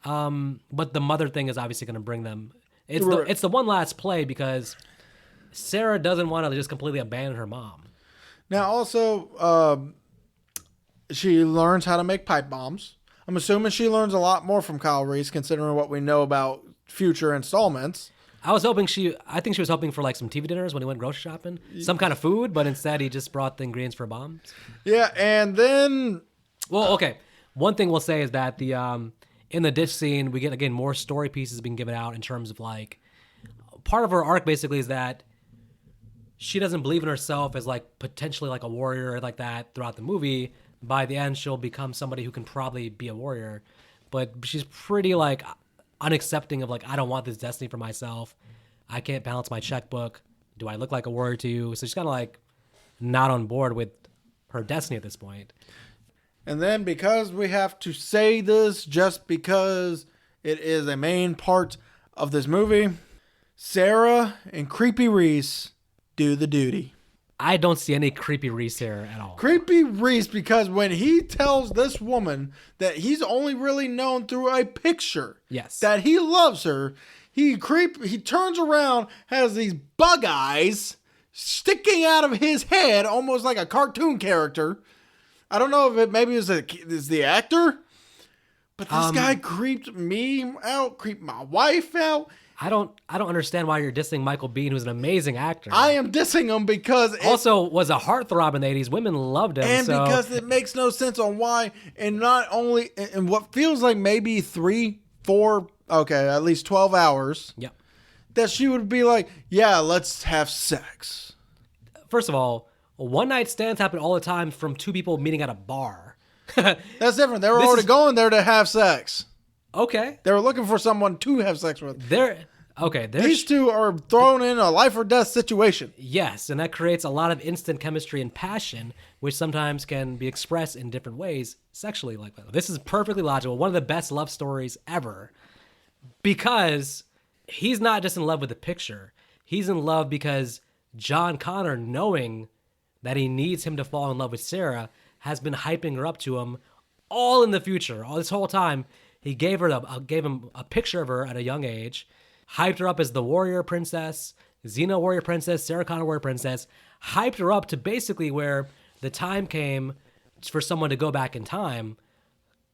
But the mother thing is obviously going to bring them. It's the one last play because Sarah doesn't want to just completely abandon her mom. Now, also, she learns how to make pipe bombs. I'm assuming she learns a lot more from Kyle Reese, considering what we know about future installments. I think she was hoping for like some TV dinners when he went grocery shopping, some kind of food, but instead he just brought the ingredients for bombs. Yeah, and then, well, okay. One thing we'll say is that the in the ditch scene we get again more story pieces being given out in terms of like part of her arc basically is that she doesn't believe in herself as like potentially like a warrior like that throughout the movie. By the end, she'll become somebody who can probably be a warrior, but she's pretty like unaccepting of like, I don't want this destiny for myself. I can't balance my checkbook. Do I look like a warrior to you? So she's kind of like not on board with her destiny at this point. And then because we have to say this just because it is a main part of this movie, Sarah and Creepy Reese do the duty. I don't see any creepy Reese here at all. Creepy Reese, because when he tells this woman that he's only really known through a picture, Yes. that he loves her, he turns around, has these bug eyes sticking out of his head, almost like a cartoon character. I don't know if it maybe is the actor, but this guy creeped me out, creeped my wife out. I don't understand why you're dissing Michael Biehn, who's an amazing actor. I am dissing him because also was a heartthrob in the 80s. Women loved him. And so. because it makes no sense on why, and not only in what feels like maybe 3, 4, okay, at least 12 hours. Yep. That she would be like, yeah, let's have sex. First of all, one night stands happen all the time from two people meeting at a bar. That's different. They were already going there to have sex. Okay. They were looking for someone to have sex with. These two are thrown in a life or death situation. Yes, and that creates a lot of instant chemistry and passion, which sometimes can be expressed in different ways sexually. Like that. This is perfectly logical. One of the best love stories ever, because he's not just in love with the picture. He's in love because John Connor, knowing that he needs him to fall in love with Sarah, has been hyping her up to him all in the future. All this whole time, he gave him a picture of her at a young age, hyped her up as the warrior princess, Xena warrior princess, Sarah Connor warrior princess, hyped her up to basically where the time came for someone to go back in time.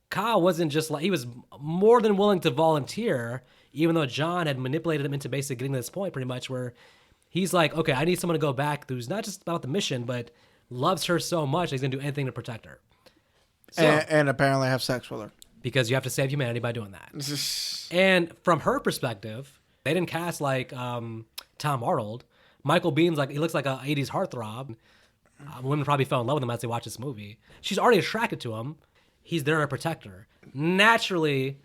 Kyle wasn't just like, he was more than willing to volunteer, even though John had manipulated him into basically getting to this point pretty much where he's like, okay, I need someone to go back who's not just about the mission, but loves her so much that he's going to do anything to protect her. So, and apparently have sex with her. Because you have to save humanity by doing that. And from her perspective, they didn't cast like Tom Arnold. Michael Bihn's like, he looks like an 80s heartthrob. Women probably fell in love with him as they watch this movie. She's already attracted to him. He's there to protect her. Naturally,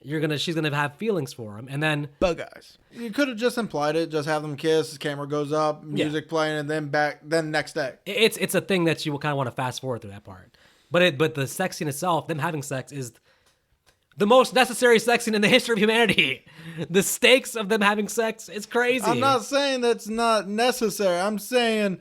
she's gonna have feelings for him. And then bug eyes. You could have just implied it. Just have them kiss. The camera goes up, music playing, and then next day. It's a thing that you will kind of want to fast forward through that part. But the sex scene itself, them having sex, is the most necessary sex scene in the history of humanity. The stakes of them having sex is crazy. I'm not saying that's not necessary. I'm saying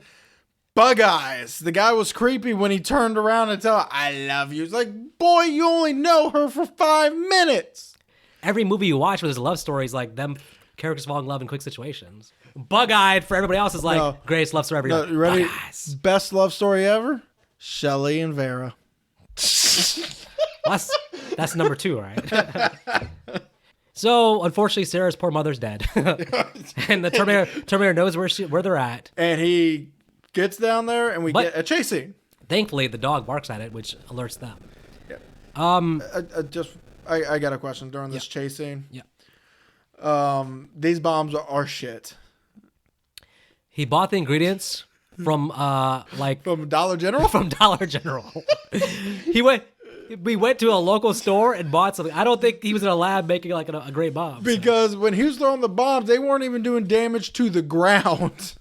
bug eyes. The guy was creepy when he turned around and told her, I love you. It's like, boy, you only know her for 5 minutes. Every movie you watch where there's love stories, like them characters fall in love in quick situations. Bug-eyed for everybody else is like greatest love story ever. No, you ready? Bug-eyes. Best love story ever? Shelley and Vera. That's number 2, right? So, unfortunately, Sarah's poor mother's dead. And the Terminator knows where they're at. And he gets down there, and we get a chase scene. Thankfully, the dog barks at it, which alerts them. Yeah. I got a question during this chase scene. Yeah. These bombs are shit. He bought the ingredients from from Dollar General? From Dollar General. We went to a local store and bought something. I don't think he was in a lab making like a great bomb. Because when he was throwing the bombs, they weren't even doing damage to the ground.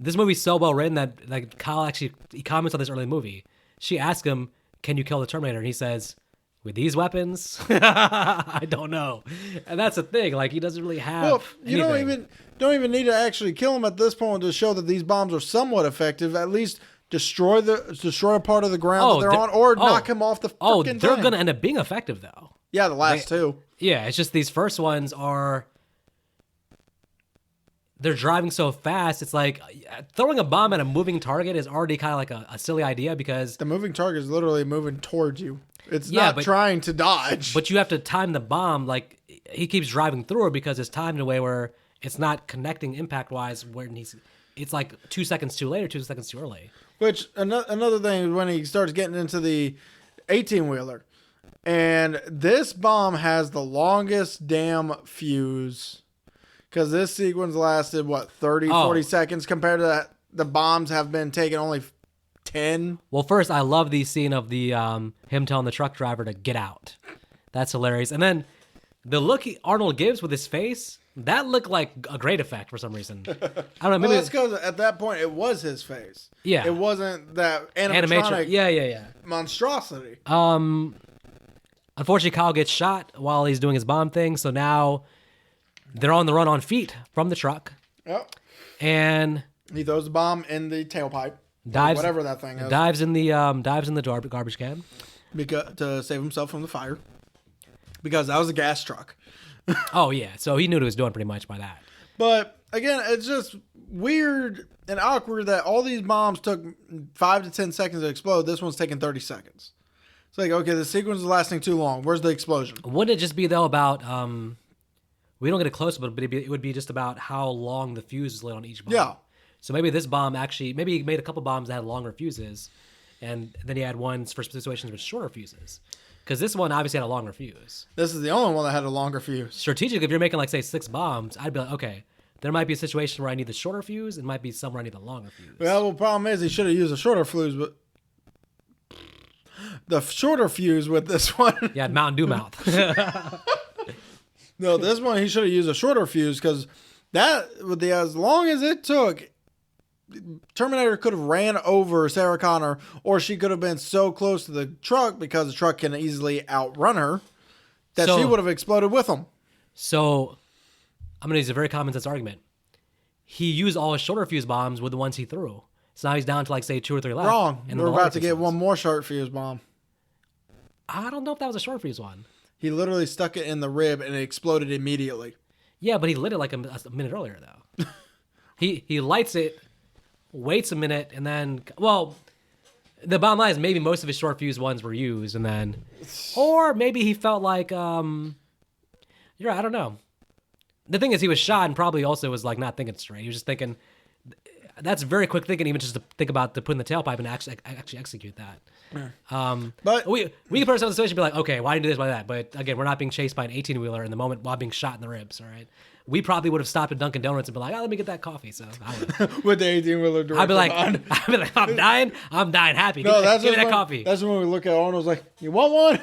This movie's so well written that like Kyle actually he comments on this early in the movie. She asks him, "Can you kill the Terminator?" And he says, "With these weapons, I don't know." And that's the thing. Like he doesn't really have. Well, you anything. don't even need to actually kill him at this point to show that these bombs are somewhat effective. At least destroy a part of the ground that they're on, or knock him off the fucking thing. They're gonna end up being effective though. Yeah, the last two. Yeah, it's just these first ones are. They're driving so fast. It's like throwing a bomb at a moving target is already kind of like a silly idea because the moving target is literally moving towards you. It's not trying to dodge. But you have to time the bomb. Like he keeps driving through it because it's timed in a way where it's not connecting impact wise. When it's like 2 seconds too late or 2 seconds too early. Which another thing is when he starts getting into the 18-wheeler, and this bomb has the longest damn fuse. Because this sequence lasted, 40 seconds compared to that. The bombs have been taken only 10. Well, first, I love the scene of the him telling the truck driver to get out. That's hilarious. And then the look Arnold gives with his face, That looked like a great effect for some reason. I don't know. Well, Maybe that's because at that point it was his face. Yeah. It wasn't that animation. animatronic Yeah. monstrosity. Unfortunately, Kyle gets shot while he's doing his bomb thing. So now they're on the run on feet from the truck, Yep. and He throws the bomb in the tailpipe. dives Whatever that thing is. dives in the garbage can. Because, to save himself from the fire. Because that was a gas truck. Oh yeah, so he knew what he was doing pretty much by that. But again, it's just weird and awkward that all these bombs took 5 to 10 seconds to explode. This one's taking 30 seconds. It's like, okay, the sequence is lasting too long. Where's the explosion? Wouldn't it just be though about we don't get it close, but it would be just about how long the fuse is lit on each bomb. Yeah. So maybe this bomb maybe he made a couple bombs that had longer fuses, and then he had ones for situations with shorter fuses. Because this one obviously had a longer fuse. This is the only one that had a longer fuse. Strategic, if you're making like say 6 bombs, I'd be like, okay, there might be a situation where I need the shorter fuse, and might be somewhere I need the longer fuse. Well, the problem is he should have used a shorter fuse, but the shorter fuse with this one. Yeah, Mountain Dew mouth. No, this one he should have used a shorter fuse because as long as it took, Terminator could have ran over Sarah Connor, or she could have been so close to the truck because the truck can easily outrun her that she would have exploded with him. So I'm going to use a very common sense argument. He used all his shorter fuse bombs with the ones he threw. So now he's down to like say 2 or 3 left. Wrong. And We're about to get one more short fuse bomb. I don't know if that was a short fuse one. He literally stuck it in the rib and it exploded immediately. Yeah, but he lit it like a minute earlier though. He lights it, waits a minute, and then the bottom line is maybe most of his short fuse ones were used, and then, or maybe he felt like you're right, I don't know. The thing is, he was shot and probably also was like not thinking straight. He was just thinking. That's very quick thinking, even just to think about to put in the tailpipe and actually execute that. But we can put ourselves in a situation and be like, okay, why didn't you do this, why that? But again, we're not being chased by an 18-wheeler in the moment while being shot in the ribs, all right? We probably would have stopped at Dunkin' Donuts and been like, let me get that coffee. So I would with the 18-wheeler director I'd be like, I'm dying happy. No, give me that coffee. That's when we look at Arnold's like, you want one?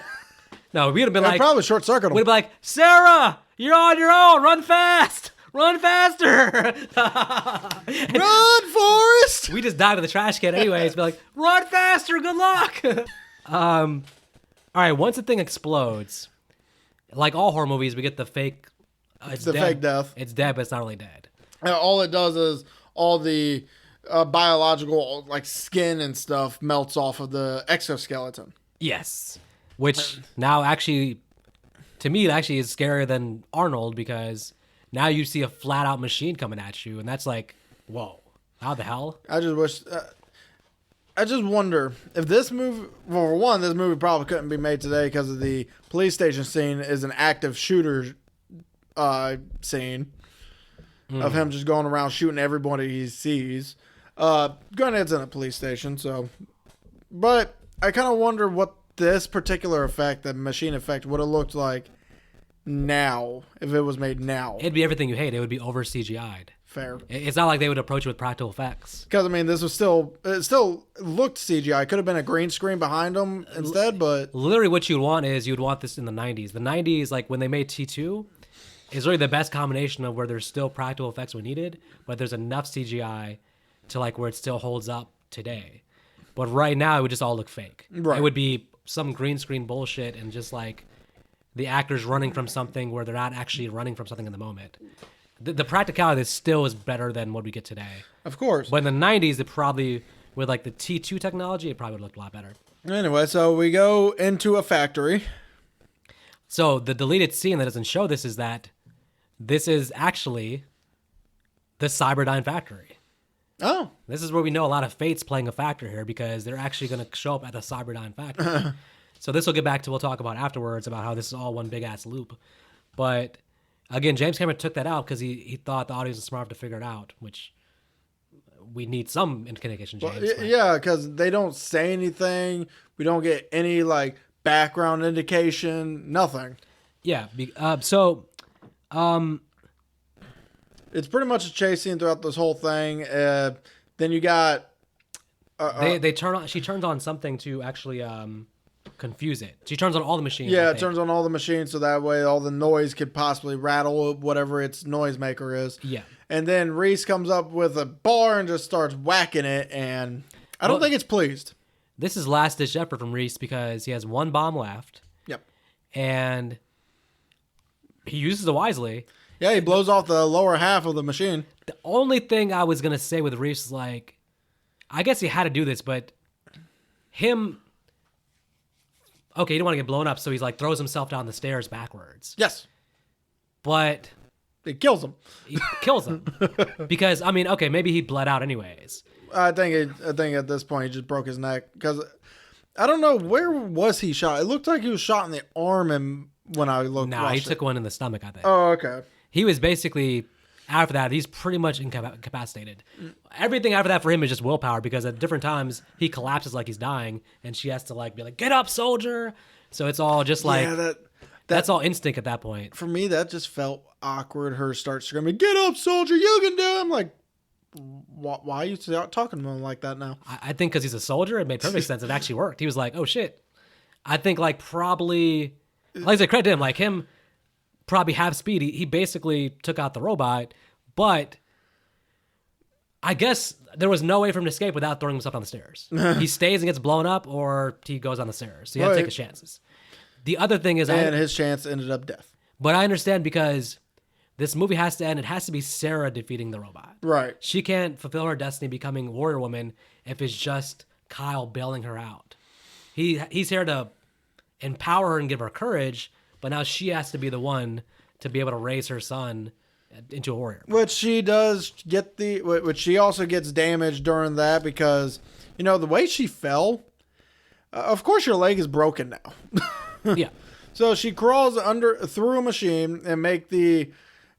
No, we'd have been like, probably short circuit him. we'd have been like, Sarah, you're on your own. Run fast. Run faster. Run, Forrest. We just dive in the trash can anyways. Be like, run faster. Good luck. All right. Once the thing explodes, like all horror movies, we get the fake. It's the fake death. It's dead, but it's not really dead. And all it does is all the biological, like skin and stuff, melts off of the exoskeleton. Yes. Which now actually, to me, it actually is scarier than Arnold because now you see a flat out machine coming at you, and that's like, whoa, how the hell? I just wish. I just wonder if this movie. Well, for one, this movie probably couldn't be made today because of the police station scene is an active shooter scene of him just going around shooting everybody he sees. Granted, it's in a police station, so. But I kind of wonder what this particular effect, the machine effect, would have looked like now if it was made now. It'd be everything you hate. It would be over CGI'd. Fair. It's not like they would approach it with practical effects. Because I mean, it still looked CGI. It could have been a green screen behind them instead, but literally what you'd want is you'd want this in the 90s. The 90s, like when they made T2, is really the best combination of where there's still practical effects when needed, but there's enough CGI to like where it still holds up today. But right now, it would just all look fake. Right. It would be some green screen bullshit and just like the actors running from something where they're not actually running from something in the moment. The practicality still is better than what we get today. of course. But in the 90s, it probably, with like the T2 technology, it probably would look a lot better. Anyway, so we go into a factory. So the deleted scene that doesn't show this is that this is actually the Cyberdyne factory. Oh. This is where we know a lot of Fate's playing a factor here because they're actually going to show up at the Cyberdyne factory. So this will get back to, we'll talk about afterwards about how this is all one big ass loop. But again, James Cameron took that out because he thought the audience was smart enough to figure it out, which we need some indication, James. Well, yeah, because they don't say anything. We don't get any like background indication. Nothing. Yeah. It's pretty much a chase scene throughout this whole thing. Then you got they turn on. She turns on something to actually confuse it. She turns on all the machines. Yeah, it turns on all the machines so that way all the noise could possibly rattle whatever its noisemaker is. Yeah. And then Reese comes up with a bar and just starts whacking it, and I don't think it's pleased. This is last-ditch effort from Reese because he has one bomb left. Yep. And he uses it wisely. Yeah, he blows off the lower half of the machine. The only thing I was going to say with Reese is like, I guess he had to do this, but him... Okay, he didn't want to get blown up, so he's like throws himself down the stairs backwards. Yes. But... It kills him. He kills him. Because, I mean, okay, maybe he bled out anyways. I think at this point he just broke his neck. Because I don't know, where was he shot? It looked like he was shot in the arm and when I looked. Nah, he took one in the stomach, I think. Oh, okay. He was basically... After that, he's pretty much incapacitated. Everything after that for him is just willpower because at different times he collapses like he's dying, and she has to like be like, "Get up, soldier!" So it's all just like that's all instinct at that point. For me, that just felt awkward. Her start screaming, "Get up, soldier! You can do it!" I'm like, why are you talking to him like that now? I think because he's a soldier, it made perfect sense. It actually worked. He was like, "Oh shit!" I think like probably, like I said, credit to him, like him. Probably half speed. He basically took out the robot, but I guess there was no way for him to escape without throwing himself down the stairs. He stays and gets blown up, or he goes on the stairs. So you have to take his chances. The other thing is... his chance ended up death. But I understand because this movie has to end. It has to be Sarah defeating the robot. Right. She can't fulfill her destiny becoming Warrior Woman if it's just Kyle bailing her out. He's here to empower her and give her courage, but now she has to be the one to be able to raise her son into a warrior. Which she does get which she also gets damaged during that because, the way she fell, of course your leg is broken now. Yeah. So she crawls through a machine and make the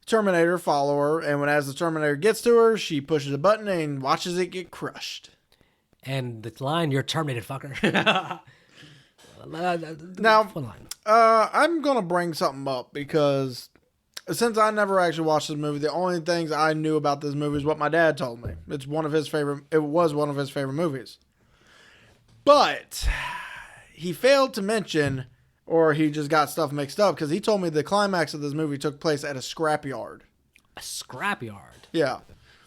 Terminator follow her. And as the Terminator gets to her, she pushes a button and watches it get crushed. And the line, "You're terminated, fucker." Now, I'm going to bring something up because since I never actually watched this movie, the only things I knew about this movie is what my dad told me. It was one of his favorite movies. But he failed to mention, or he just got stuff mixed up, because he told me the climax of this movie took place at a scrapyard. A scrapyard? Yeah.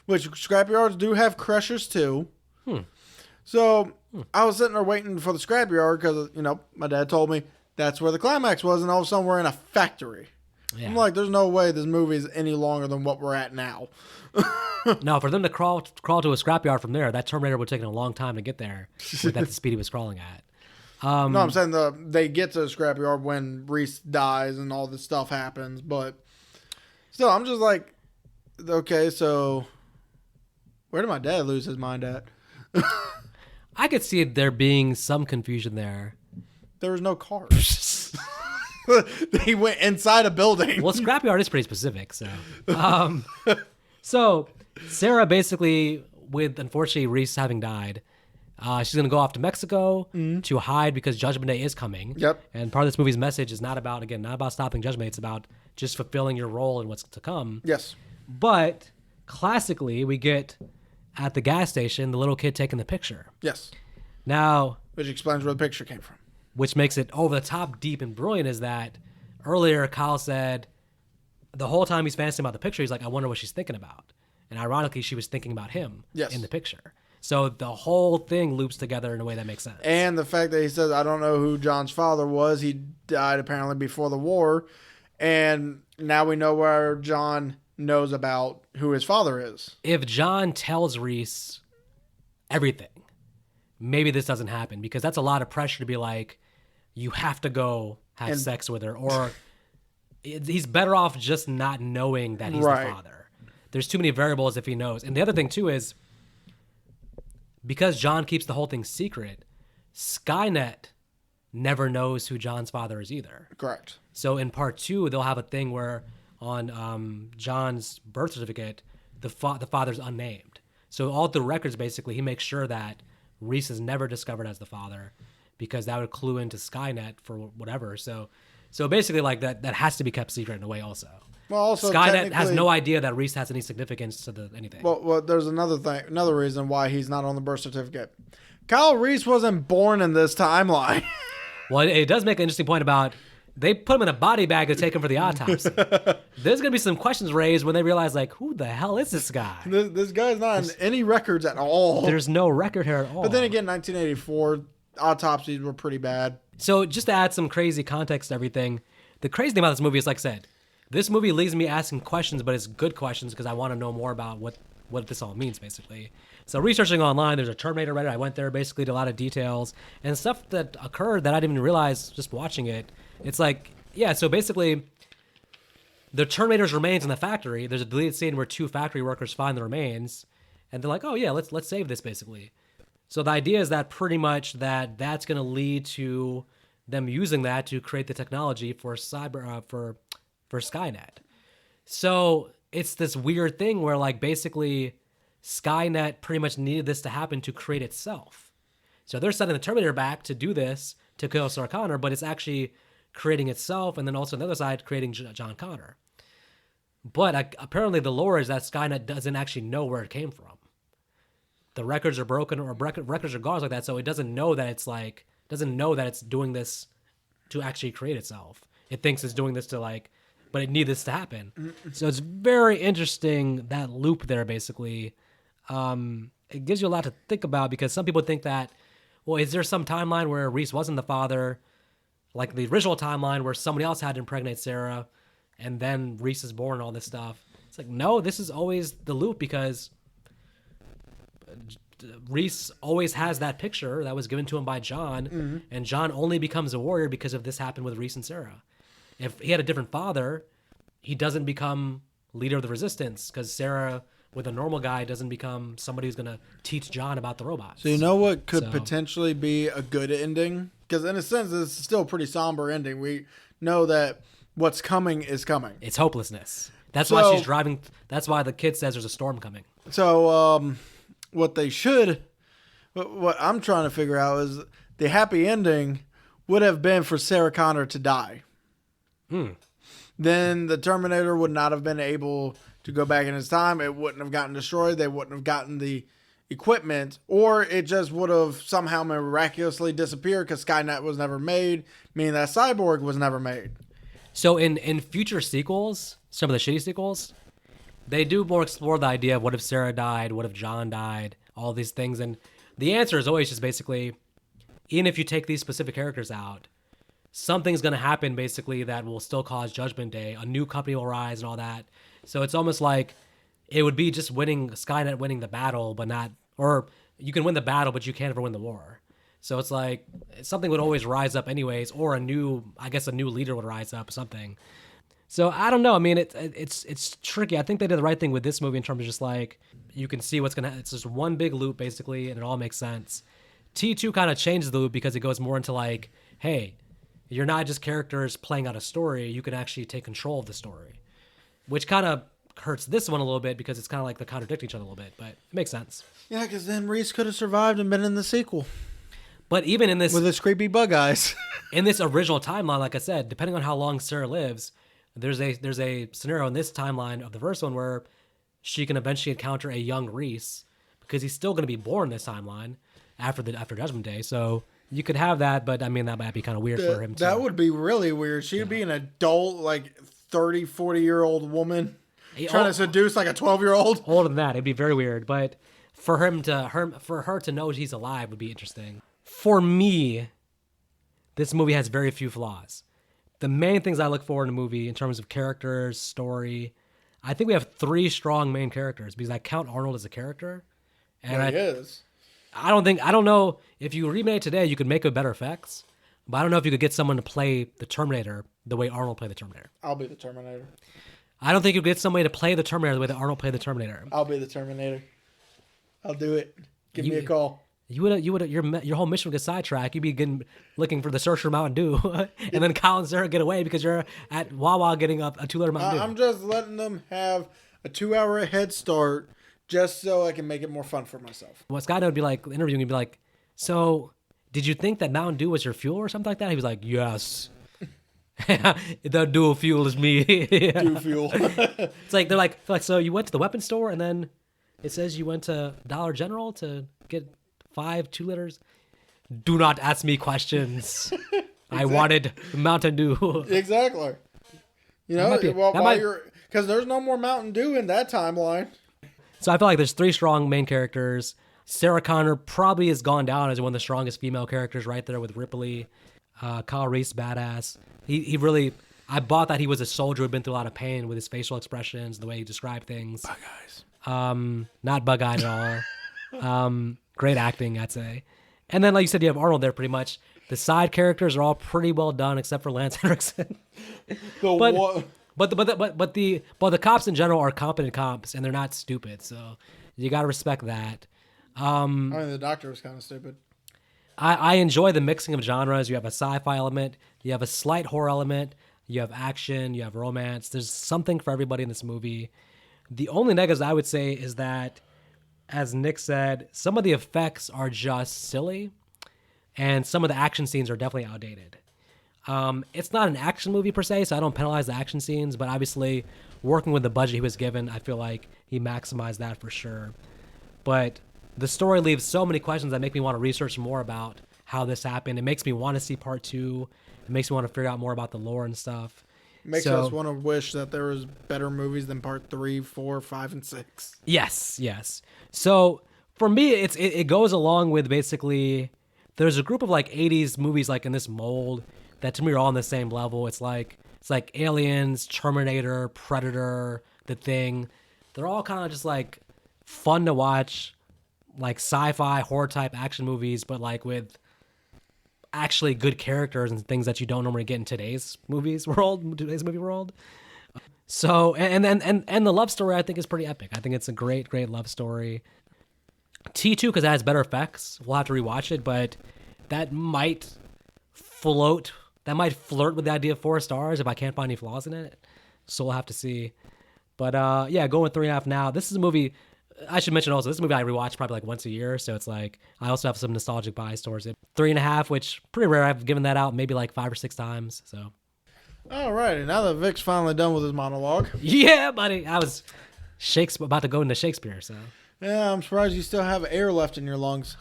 Which scrapyards do have crushers too. So I was sitting there waiting for the scrapyard because, my dad told me that's where the climax was, and all of a sudden we're in a factory. Yeah. I'm like, there's no way this movie is any longer than what we're at now. No, for them to crawl to a scrapyard from there, that Terminator would have taken a long time to get there at the speed he was crawling at. No, I'm saying they get to the scrapyard when Reese dies and all this stuff happens, but still, I'm just like, okay, so where did my dad lose his mind at? I could see there being some confusion there. There was no cars. They went inside a building. Well, scrapyard is pretty specific, so. So Sarah basically, with unfortunately Reese having died, she's gonna go off to Mexico to hide because Judgment Day is coming. Yep. And part of this movie's message is not about stopping Judgment Day. It's about just fulfilling your role in what's to come. Yes. But classically, we get at the gas station the little kid taking the picture. Yes. Now, which explains where the picture came from. Which makes it over the top, deep, and brilliant is that earlier Kyle said the whole time he's fantasizing about the picture, he's like, I wonder what she's thinking about. And ironically, she was thinking about him in the picture. So the whole thing loops together in a way that makes sense. And the fact that he says, I don't know who John's father was. He died apparently before the war. And now we know where John knows about who his father is. If John tells Reese everything, maybe this doesn't happen because that's a lot of pressure to be like, you have to go have sex with her. Or he's better off just not knowing that he's the father. There's too many variables if he knows. And the other thing too is because John keeps the whole thing secret, Skynet never knows who John's father is either. Correct. So in part 2, they'll have a thing where on John's birth certificate, the father's unnamed. So all the records, basically, he makes sure that Reese is never discovered as the father because that would clue into Skynet for whatever. So basically, like that has to be kept secret in a way also. Well, also Skynet has no idea that Reese has any significance to anything. Well, there's another reason why he's not on the birth certificate. Kyle Reese wasn't born in this timeline. Well, it does make an interesting point about they put him in a body bag to take him for the autopsy. There's going to be some questions raised when they realize, like, who the hell is this guy? This guy's not in any records at all. There's no record here at all. But then again, 1984, autopsies were pretty bad. So just to add some crazy context to everything, the crazy thing about this movie is, like I said, this movie leaves me asking questions, but it's good questions because I want to know more about what this all means, basically. So researching online, there's a Terminator Reddit. I went there, basically did a lot of details and stuff that occurred that I didn't even realize just watching it. It's like, yeah, so basically the Terminator's remains in the factory. There's a deleted scene where 2 factory workers find the remains and they're like, oh yeah, let's save this, basically. So the idea is that pretty much that's going to lead to them using that to create the technology for for Skynet. So it's this weird thing where, like, basically Skynet pretty much needed this to happen to create itself. So they're sending the Terminator back to do this to kill Sarah Connor, but it's actually creating itself, and then also on the other side creating John Connor. But apparently the lore is that Skynet doesn't actually know where it came from. The records are broken or records are gone like that, so it doesn't know that it's doing this to actually create itself. It thinks it's doing this to, like, but it needs this to happen. So it's very interesting, that loop there, basically. It gives you a lot to think about because some people think that, well, is there some timeline where Reese wasn't the father, like the original timeline where somebody else had to impregnate Sarah and then Reese is born and all this stuff? It's like, no, this is always the loop because Reese always has that picture that was given to him by John, and John only becomes a warrior because of this happened with Reese and Sarah. If he had a different father, he doesn't become leader of the resistance because Sarah, with a normal guy, doesn't become somebody who's going to teach John about the robots. So you know what could potentially be a good ending? Because in a sense, it's still a pretty somber ending. We know that what's coming is coming. It's hopelessness. That's why she's driving. That's why the kid says there's a storm coming. So what I'm trying to figure out is the happy ending would have been for Sarah Connor to die. Then the Terminator would not have been able to go back in his time. It wouldn't have gotten destroyed. They wouldn't have gotten the equipment, or it just would have somehow miraculously disappeared because Skynet was never made, meaning that Cyborg was never made. So in future sequels, some of the shitty sequels, they do more explore the idea of what if Sarah died, what if John died, all these things. And the answer is always just basically, even if you take these specific characters out, something's going to happen basically that will still cause Judgment Day. A new company will rise and all that. So it's almost like it would be just Skynet winning the battle, but not, or you can win the battle, but you can't ever win the war. So it's like something would always rise up anyways, or a new leader would rise up, something. So I don't know. I mean, it's tricky. I think they did the right thing with this movie in terms of just like, you can see what's going to happen. It's just one big loop basically, and it all makes sense. T2 kind of changes the loop because it goes more into like, hey, you're not just characters playing out a story. You can actually take control of the story, which kind of hurts this one a little bit because it's kind of like they contradict each other a little bit, but it makes sense. Yeah, because then Reese could have survived and been in the sequel. But even in this, with his creepy bug eyes, in this original timeline, like I said, depending on how long Sarah lives, there's a scenario in this timeline of the first one where she can eventually encounter a young Reese because he's still going to be born this timeline after Judgment Day. So you could have that, but I mean, that might be kind of weird for him too. That would be really weird. She'd be an adult, like 30, 40-year-old woman trying to seduce like a 12-year-old. Older than that, it'd be very weird. But for her to know he's alive would be interesting. For me, this movie has very few flaws. The main things I look for in a movie in terms of characters, story, I think we have 3 strong main characters because I count Arnold as a character. And he is. I don't know if you remake it today, you could make it better effects, but I don't know if you could get someone to play the Terminator the way Arnold played the Terminator. I'll be the Terminator. I don't think you could get somebody to play the Terminator the way that Arnold played the Terminator. I'll be the Terminator. I'll do it. Give me a call. Your whole mission would get sidetracked. You'd be looking for the Searcher Mountain Dew, and then Kyle and Sarah get away because you're at Wawa getting up a 2-liter Mountain Dew. I'm just letting them have a 2-hour head start just so I can make it more fun for myself. Well, Skynet would be like, interviewing, he'd be like, so did you think that Mountain Dew was your fuel or something like that? He was like, yes. The dual fuel is me. Dual fuel. It's like, they're like, so you went to the weapons store and then it says you went to Dollar General to get 5 2-liters. Do not ask me questions. I wanted Mountain Dew. Exactly. You know, because there's no more Mountain Dew in that timeline. So I feel like there's 3 strong main characters. Sarah Connor probably has gone down as one of the strongest female characters right there with Ripley. Kyle Reese, badass. He really, I bought that he was a soldier who'd been through a lot of pain with his facial expressions, the way he described things. Bug eyes. Not bug-eyed at all. Great acting, I'd say. And then, like you said, you have Arnold there pretty much. The side characters are all pretty well done, except for Lance Henriksen. But the cops in general are competent cops, and they're not stupid. So you got to respect that. I mean, the doctor was kind of stupid. I enjoy the mixing of genres. You have a sci-fi element, you have a slight horror element, you have action, you have romance. There's something for everybody in this movie. The only negatives I would say is that, as Nick said, some of the effects are just silly, and some of the action scenes are definitely outdated. It's not an action movie per se, so I don't penalize the action scenes, but obviously working with the budget he was given, I feel like he maximized that for sure. But the story leaves so many questions that make me want to research more about how this happened. It makes me want to see part 2. It makes me want to figure out more about the lore and stuff. Makes us want to wish that there was better movies than part 3, 4, 5, and 6. Yes. So for me, it goes along with basically, there's a group of like 80s movies like in this mold that to me are all on the same level. It's like Aliens, Terminator, Predator, The Thing. They're all kind of just like fun to watch, like sci-fi horror type action movies, but like with actually good characters and things that you don't normally get in today's movie world. So and the love story I think is pretty epic. I think it's a great love story. T2 because it has better effects. We'll have to rewatch it, but that might flirt with the idea of 4 stars if I can't find any flaws in it. So we'll have to see. But yeah, going with 3.5 now. This is a movie. I should mention also, this movie I rewatch probably like once a year, so it's like I also have some nostalgic bias towards it. 3.5, which pretty rare. I've given that out maybe like 5 or 6 times. So. All right, and now that Vic's finally done with his monologue. Yeah, buddy. I was about to go into Shakespeare, so. Yeah, I'm surprised you still have air left in your lungs.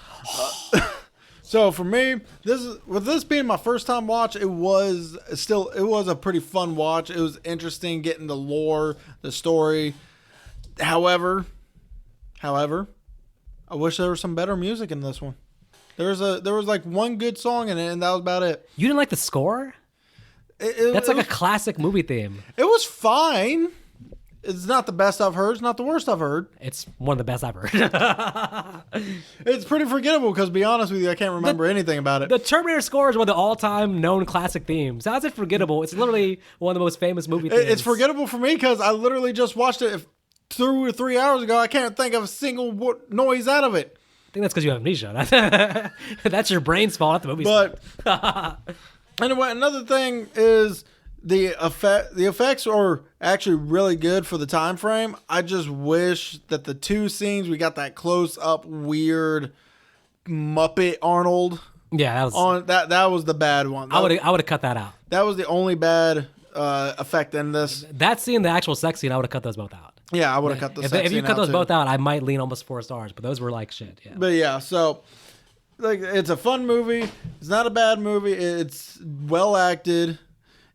So for me, with this being my first time watch, it was a pretty fun watch. It was interesting getting the lore, the story. However, I wish there was some better music in this one. There was like one good song in it, and that was about it. You didn't like the score? That's like a classic movie theme. It was fine. It's not the best I've heard. It's not the worst I've heard. It's one of the best I've heard. It's pretty forgettable because, to be honest with you, I can't remember anything about it. The Terminator score is one of the all-time known classic themes. How's it forgettable? It's literally one of the most famous movie themes. It's forgettable for me because I literally just watched it 2 or 3 hours ago. I can't think of a single noise out of it. I think that's because you have amnesia. That's your brain's fault, not the movie's fault. Anyway, another thing is the effects are actually really good for the time frame. I just wish that the 2 scenes we got that close up weird Muppet Arnold. Yeah, that was the bad one. I would have cut that out. That was the only bad effect in this. That scene, the actual sex scene, I would have cut those both out. Yeah, I would have cut the sex scene out. If you cut those both out, I might lean almost 4 stars, but those were like shit. Yeah. But yeah, so like it's a fun movie. It's not a bad movie. It's well acted.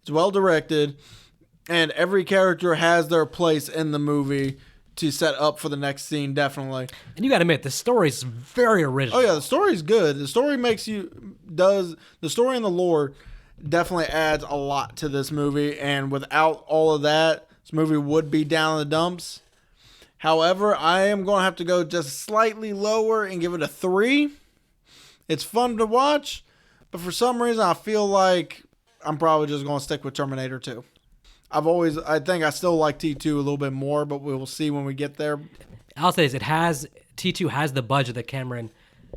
It's well directed, and every character has their place in the movie to set up for the next scene, definitely. And you got to admit, the story's very original. Oh yeah, the story's good. The story the story and the lore definitely adds a lot to this movie, and without all of that, this movie would be down in the dumps. However, I am going to have to go just slightly lower and give it a 3. It's fun to watch, but for some reason I feel like I'm probably just going to stick with Terminator 2. I think I still like T2 a little bit more, but we will see when we get there. I'll say this, T2 has the budget that Cameron,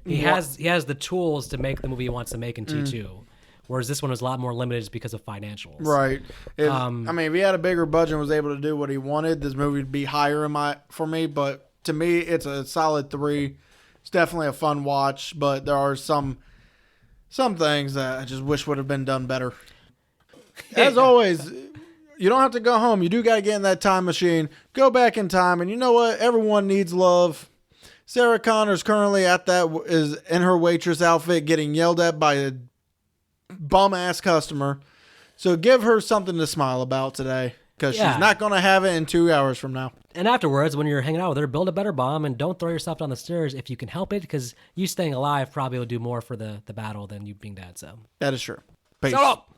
he has the tools to make the movie he wants to make in T2. Whereas this one was a lot more limited just because of financials. Right. I mean, if he had a bigger budget and was able to do what he wanted, this movie would be higher for me. But to me, it's a solid 3. It's definitely a fun watch, but there are some things that I just wish would have been done better. As always, you don't have to go home. You do got to get in that time machine. Go back in time, and you know what? Everyone needs love. Sarah Connor's currently is in her waitress outfit getting yelled at by a bum-ass customer. So give her something to smile about today, because she's not going to have it in 2 hours from now. And afterwards, when you're hanging out with her, build a better bomb and don't throw yourself down the stairs if you can help it, because you staying alive probably will do more for the battle than you being dead. So that is true. Peace. Shut up!